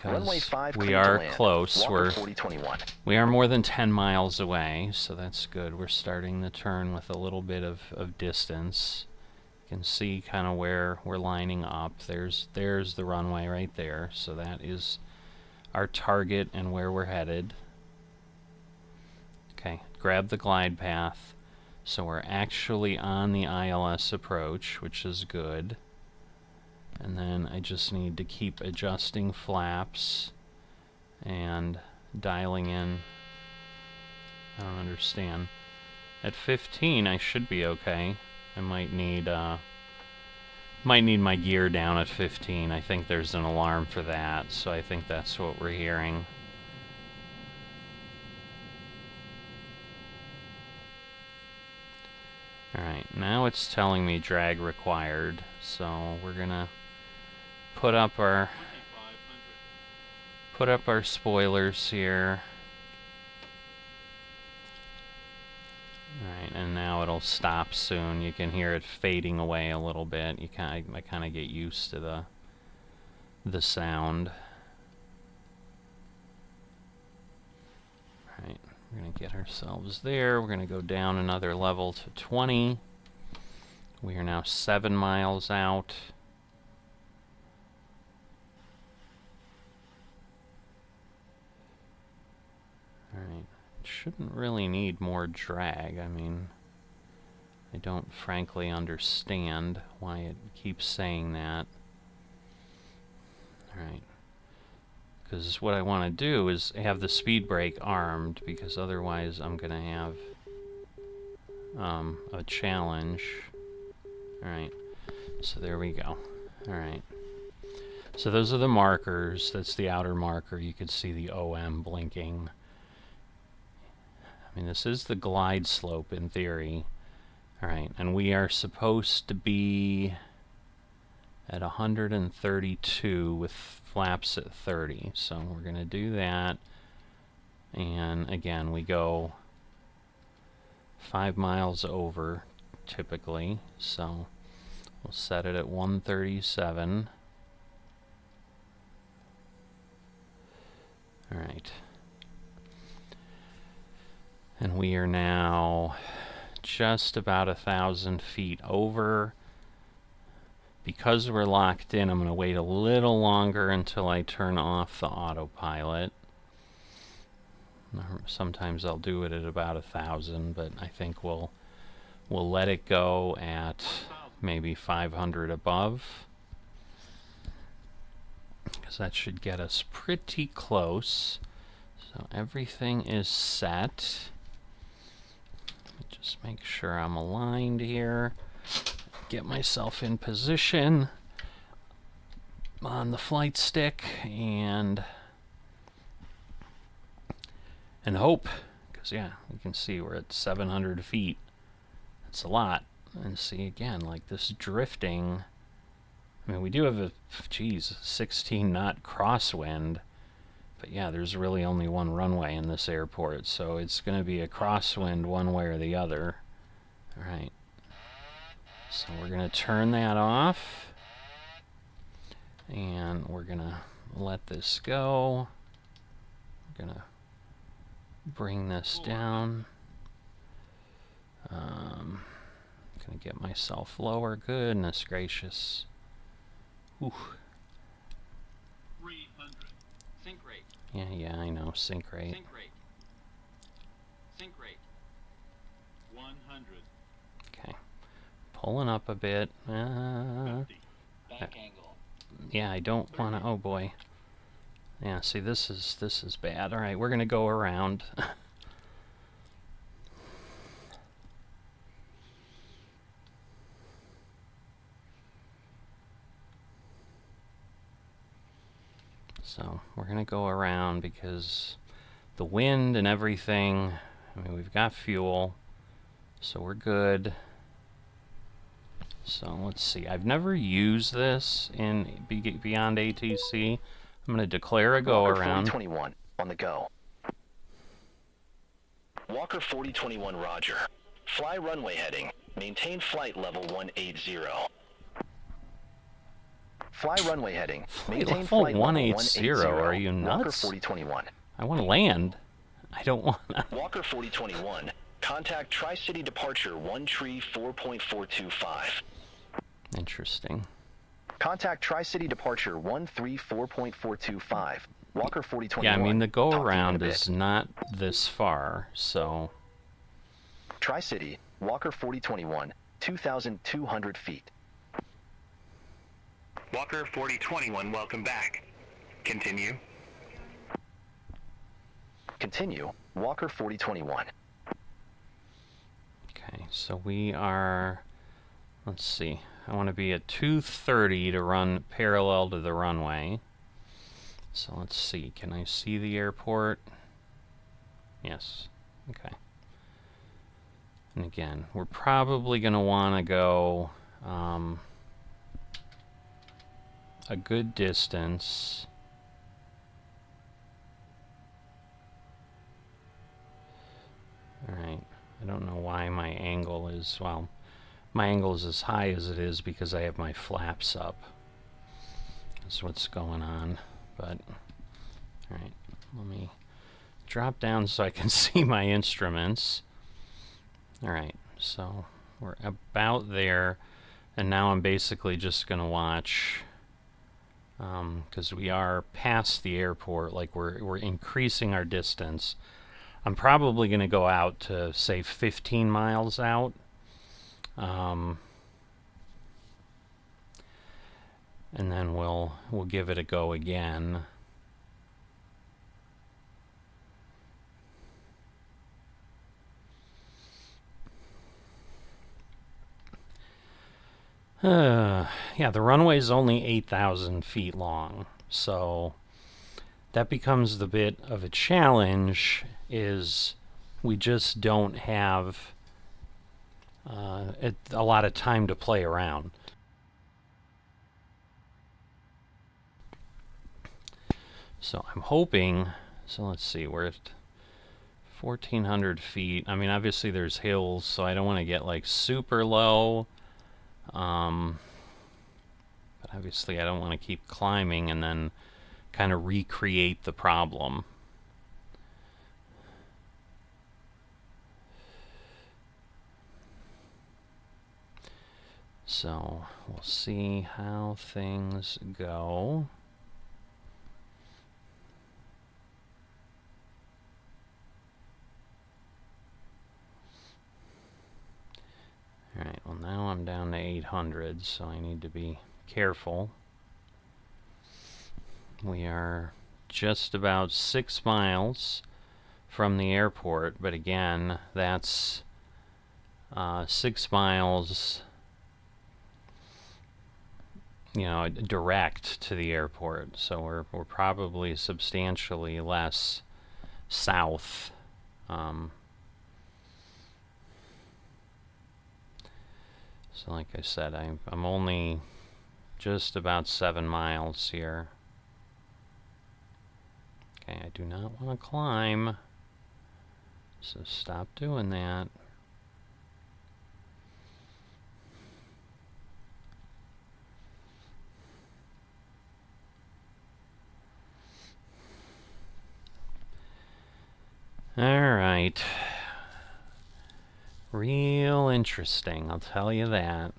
Runway because 5 we cleared to are land. close. Walker 4021. We are more than 10 miles away, so that's good. We're starting the turn with a little bit of distance. You can see kind of where we're lining up. There's the runway right there, so that is our target and where we're headed. Okay, grab the glide path. So we're actually on the ILS approach, which is good. And then I just need to keep adjusting flaps and dialing in. I don't understand. At 15 I should be okay. I might need my gear down at 15. I think there's an alarm for that, so I think that's what we're hearing. Alright, now it's telling me drag required, so we're gonna put up our put up our spoilers here. Alright, and now it'll stop soon. You can hear it fading away a little bit. I kind of get used to the sound. Alright, we're going to get ourselves there. We're going to go down another level to 20. We are now 7 miles out. Alright, shouldn't really need more drag. I mean, I don't frankly understand why it keeps saying that. Alright, because what I want to do is have the speed brake armed, because otherwise I'm going to have a challenge. Alright, so there we go. Alright. So those are the markers. That's the outer marker. You can see the OM blinking. I mean, this is the glide slope in theory. Alright, and we are supposed to be at 132 with flaps at 30. So we're going to do that. And again, we go 5 miles over typically. So we'll set it at 137. Alright. And we are now just about 1,000 feet over. Because we're locked in, I'm going to wait a little longer until I turn off the autopilot. Sometimes I'll do it at about 1,000, but I think we'll let it go at maybe 500 above, because that should get us pretty close. So everything is set. Just make sure I'm aligned here. Get myself in position on the flight stick and hope, because yeah, you can see we're at 700 feet. That's a lot. And see again, like this drifting. I mean, we do have a 16 knot crosswind. But yeah, there's really only one runway in this airport, so it's going to be a crosswind one way or the other. Alright. So we're going to turn that off. And we're going to let this go. We're going to bring this down. Going to get myself lower. Goodness gracious. Ooh. Yeah, I know. Sync rate. Sync rate. Sync rate. 100. Okay. Pulling up a bit. 50. Back angle. Yeah, I don't want to... Oh, boy. Yeah, see, this is bad. All right, we're going to go around. So we're going to go around because the wind and everything, I mean, we've got fuel, so we're good. So let's see. I've never used this in beyond ATC. I'm going to declare a go Walker around. 4021 on the go. Walker 4021, roger. Fly runway heading. Maintain flight level 180. Fly runway heading. Maintain Level flight 180. level 180. Are you nuts? Walker 4021. I want to land. I don't want to. Walker 4021. Contact Tri-City departure 134.425. Interesting. Contact Tri-City departure 134.425. Walker 4021. Yeah, I mean, the go Talk to you in a around bit. is not this far, so... Tri-City, Walker 4021, 2,200 feet. Walker 4021, welcome back. Continue. Continue, Walker 4021. Okay, so we are... Let's see. I want to be at 230 to run parallel to the runway. So let's see. Can I see the airport? Yes. Okay. And again, we're probably going to want to go a good distance I don't know why my angle is, well, my angle is as high as it is because I have my flaps up. That's what's going on. But, alright, let me drop down so I can see my instruments. Alright, so we're about there, and now I'm basically just going to watch, because we are past the airport, like we're increasing our distance. I'm probably going to go out to, say, 15 miles out. And then we'll give it a go again. Yeah, the runway is only 8,000 feet long, so that becomes the bit of a challenge, is we just don't have a lot of time to play around. So I'm hoping, so let's see, we're at 1,400 feet. I mean, obviously there's hills, so I don't want to get like super low. But obviously I don't want to keep climbing and then kind of recreate the problem. So we'll see how things go. Alright, well now I'm down to 800, so I need to be careful. We are just about 6 miles from the airport, but again, that's 6 miles, you know, direct to the airport, so we're probably substantially less south. So like I said, I'm only just about 7 miles here. Okay, I do not want to climb, so stop doing that. Alright. Real interesting, I'll tell you that.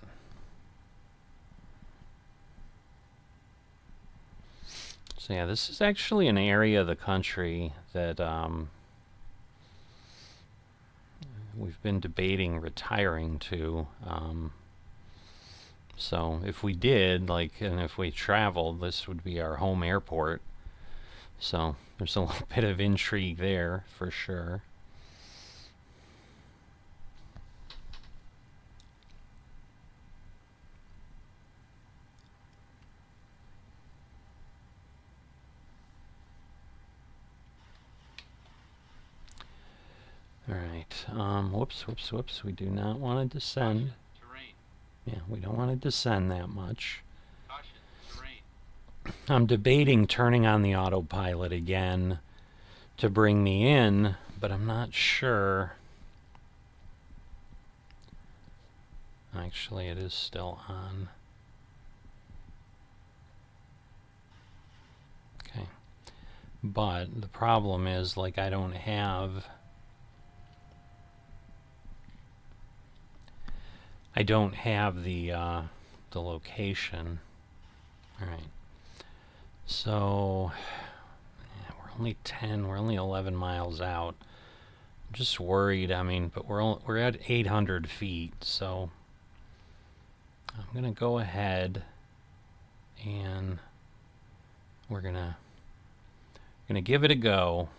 So yeah, this is actually an area of the country that we've been debating retiring to. So if we did, like, and if we traveled, this would be our home airport. So there's a little bit of intrigue there, for sure. Alright, whoops, we do not want to descend. Yeah, we don't want to descend that much. I'm debating turning on the autopilot again to bring me in, but I'm not sure. Actually, it is still on. Okay. But the problem is, like, I don't have the location. Alright. So yeah, we're only 11 miles out. I'm just worried, I mean, but we're at 800 feet, so I'm gonna go ahead and we're gonna give it a go,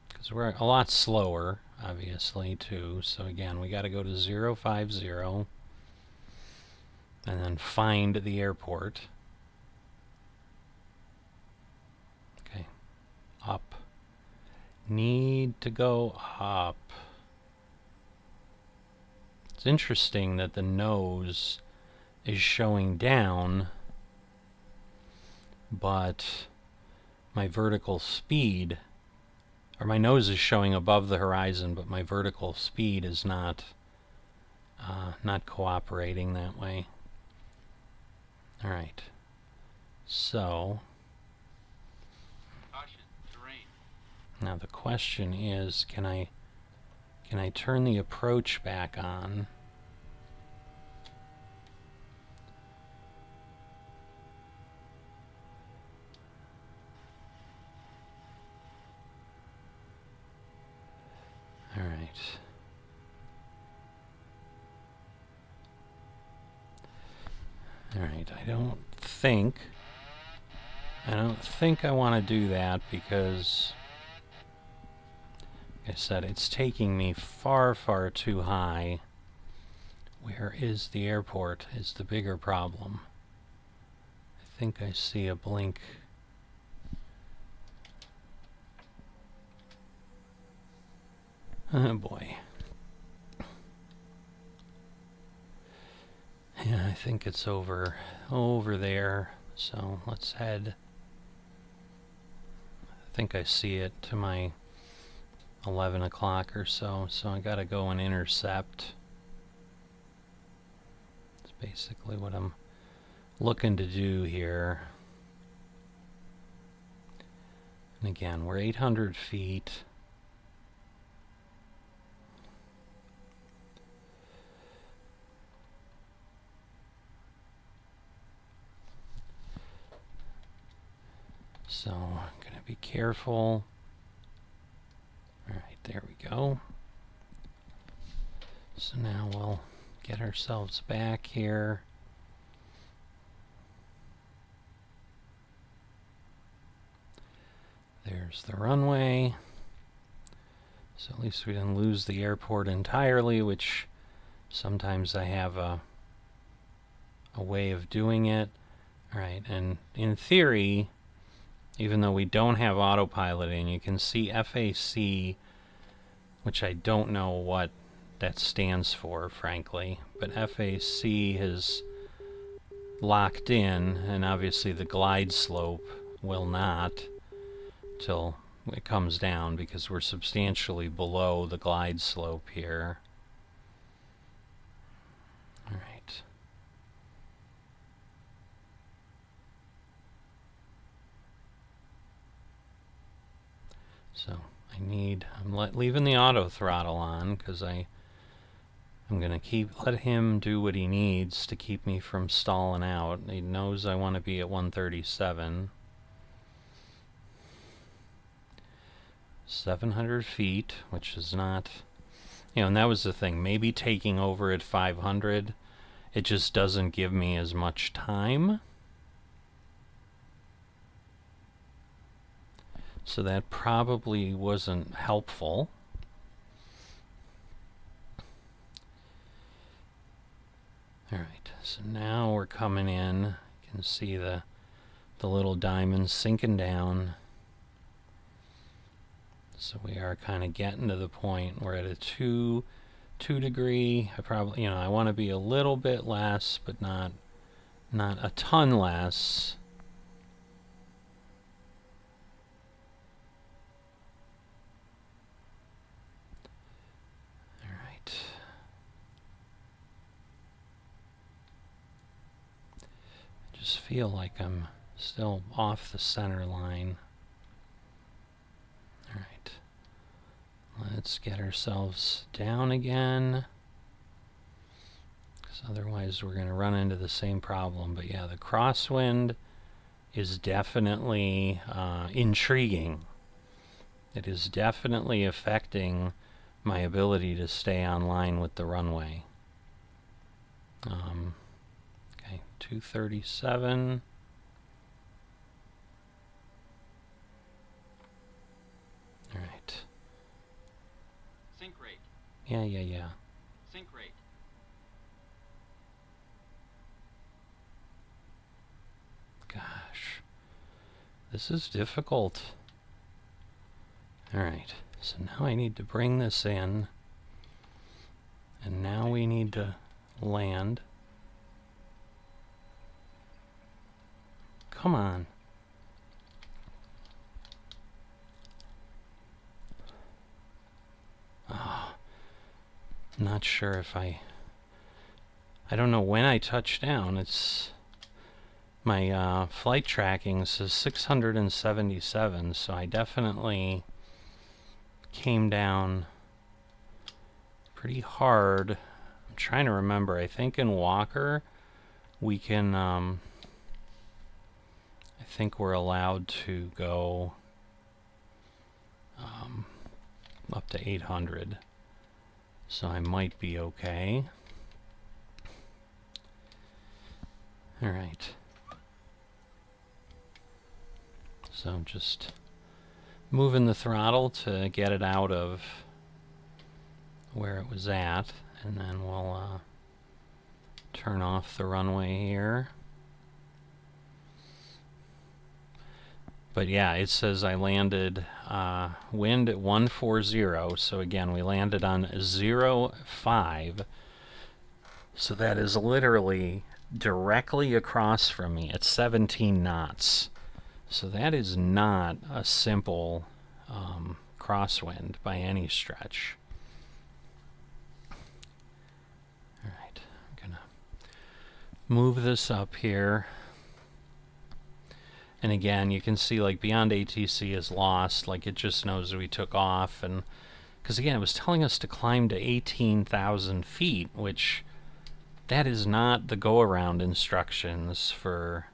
because we're a lot slower, obviously, too. So again, we got to go to 050 and then find the airport. Okay, up. Need to go up. It's interesting that the nose is showing down, but my vertical speed, or my nose is showing above the horizon, but my vertical speed is not cooperating that way. All right. So Caution, terrain. now the question is, can I turn the approach back on? All right. All right, I don't think I want to do that because, like I said, it's taking me far, far too high. Where is the airport is the bigger problem. I think I see a blink. Oh boy. Yeah, I think it's over there. So let's head. I think I see it to my 11 o'clock or so. So I gotta go and intercept. That's basically what I'm looking to do here. And again, we're 800 feet. So I'm going to be careful. All right, there we go. So now we'll get ourselves back here. There's the runway. So at least we didn't lose the airport entirely, which sometimes I have a way of doing it. All right, and in theory, even though we don't have autopiloting, you can see FAC, which I don't know what that stands for, frankly, but FAC is locked in, and obviously the glide slope will not till it comes down because we're substantially below the glide slope here. All right. So I'm leaving the auto throttle on because I'm going to let him do what he needs to keep me from stalling out. He knows I want to be at 137. 700 feet, which is not, and that was the thing. Maybe taking over at 500, it just doesn't give me as much time. So that probably wasn't helpful. Alright, so now we're coming in. You can see the little diamonds sinking down. So we are kind of getting to the point. We're at a 2 degree. I probably, I want to be a little bit less, but not a ton less. Just feel like I'm still off the center line. All right, let's get ourselves down again, because otherwise we're going to run into the same problem. But yeah, the crosswind is definitely intriguing. It is definitely affecting my ability to stay on line with the runway. 237. All right. Sync rate. Yeah. Sync rate. Gosh, this is difficult. All right, so now I need to bring this in, and now we need to land. Come on. not sure if I don't know when I touched down. It's my flight tracking says 677, so I definitely came down pretty hard. I'm trying to remember. I think in Walker we can I think we're allowed to go up to 800, so I might be okay. All right, so I'm just moving the throttle to get it out of where it was at, and then we'll turn off the runway here. But yeah, it says I landed wind at 140, so again, we landed on 05. So that is literally directly across from me at 17 knots. So that is not a simple crosswind by any stretch. Alright, I'm gonna move this up here. And again, you can see like Beyond ATC is lost, like it just knows we took off, and because again, it was telling us to climb to 18,000 feet, which that is not the go-around instructions for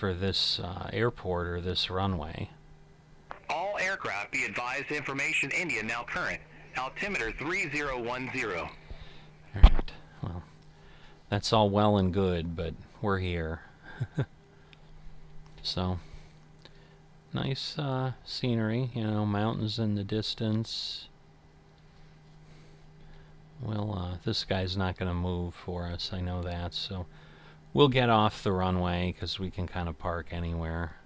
this airport or this runway. All aircraft be advised information India now current. Altimeter 3010. Alright, well, that's all well and good, but we're here. So, nice scenery, you know, mountains in the distance. Well, this guy's not going to move for us, I know that, so we'll get off the runway because we can kind of park anywhere.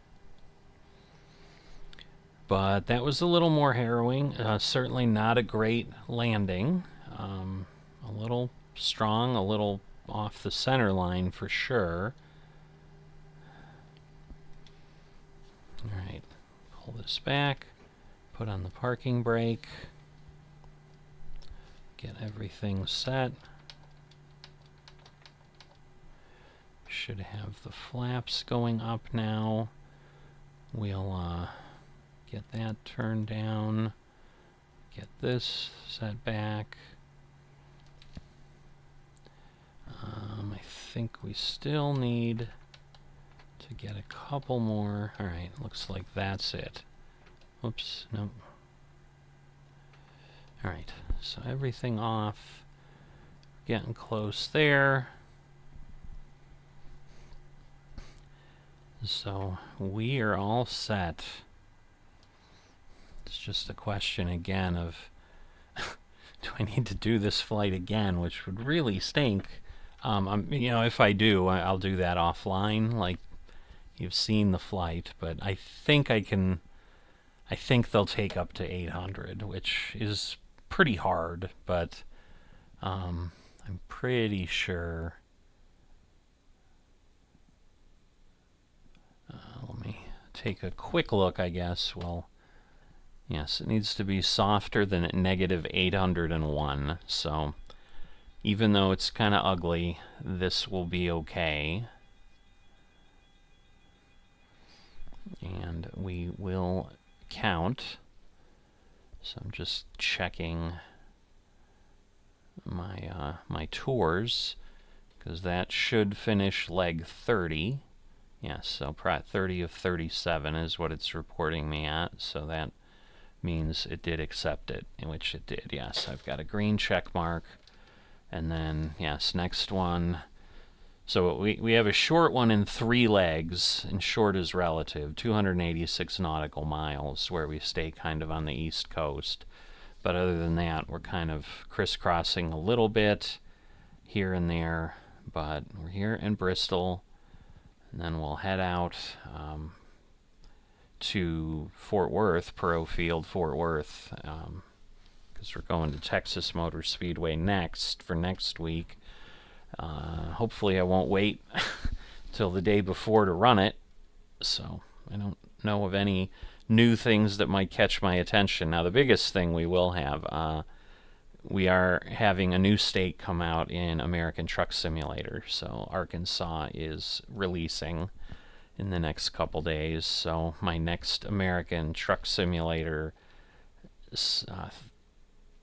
But that was a little more harrowing. Certainly not a great landing. A little strong, a little off the center line for sure. Alright, pull this back, put on the parking brake, get everything set. Should have the flaps going up now. We'll get that turned down, get this set back. I think we still need to get a couple more. Alright, looks like that's it. Whoops, no. Alright, so everything off. Getting close there. So we are all set. It's just a question again of do I need to do this flight again, which would really stink. You know, if I do, I'll do that offline, like you've seen the flight, but I think they'll take up to 800, which is pretty hard, but I'm pretty sure. Let me take a quick look, I guess. Well, yes, it needs to be softer than at -801, so even though it's kind of ugly, this will be okay. And we will count. So I'm just checking my my tours, because that should finish leg 30. Yes, so Pratt 30 of 37 is what it's reporting me at, so that means it did accept it, in which it did. Yes, I've got a green check mark. And then, yes, next one. So we have a short one in 3 legs, and short is relative, 286 nautical miles, where we stay kind of on the east coast. But other than that, we're kind of crisscrossing a little bit here and there. But we're here in Bristol, and then we'll head out to Fort Worth, Perot Field, Fort Worth, because we're going to Texas Motor Speedway next for next week. Hopefully I won't wait till the day before to run it, so I don't know of any new things that might catch my attention. Now, the biggest thing we will have, we are having a new state come out in American Truck Simulator. So Arkansas is releasing in the next couple days. So my next American Truck Simulator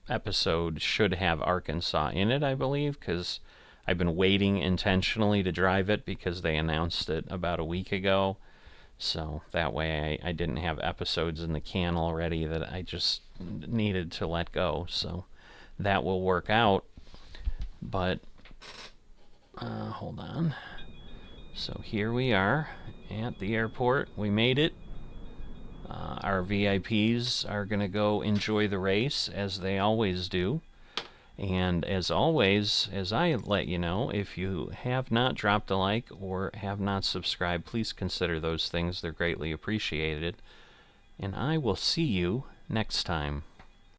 episode should have Arkansas in it, I believe, because I've been waiting intentionally to drive it because they announced it about a week ago. So that way I didn't have episodes in the can already that I just needed to let go. So that will work out. But hold on. So here we are at the airport. We made it. Our VIPs are going to go enjoy the race as they always do. And as always, as I let you know, if you have not dropped a like or have not subscribed, please consider those things. They're greatly appreciated. And I will see you next time.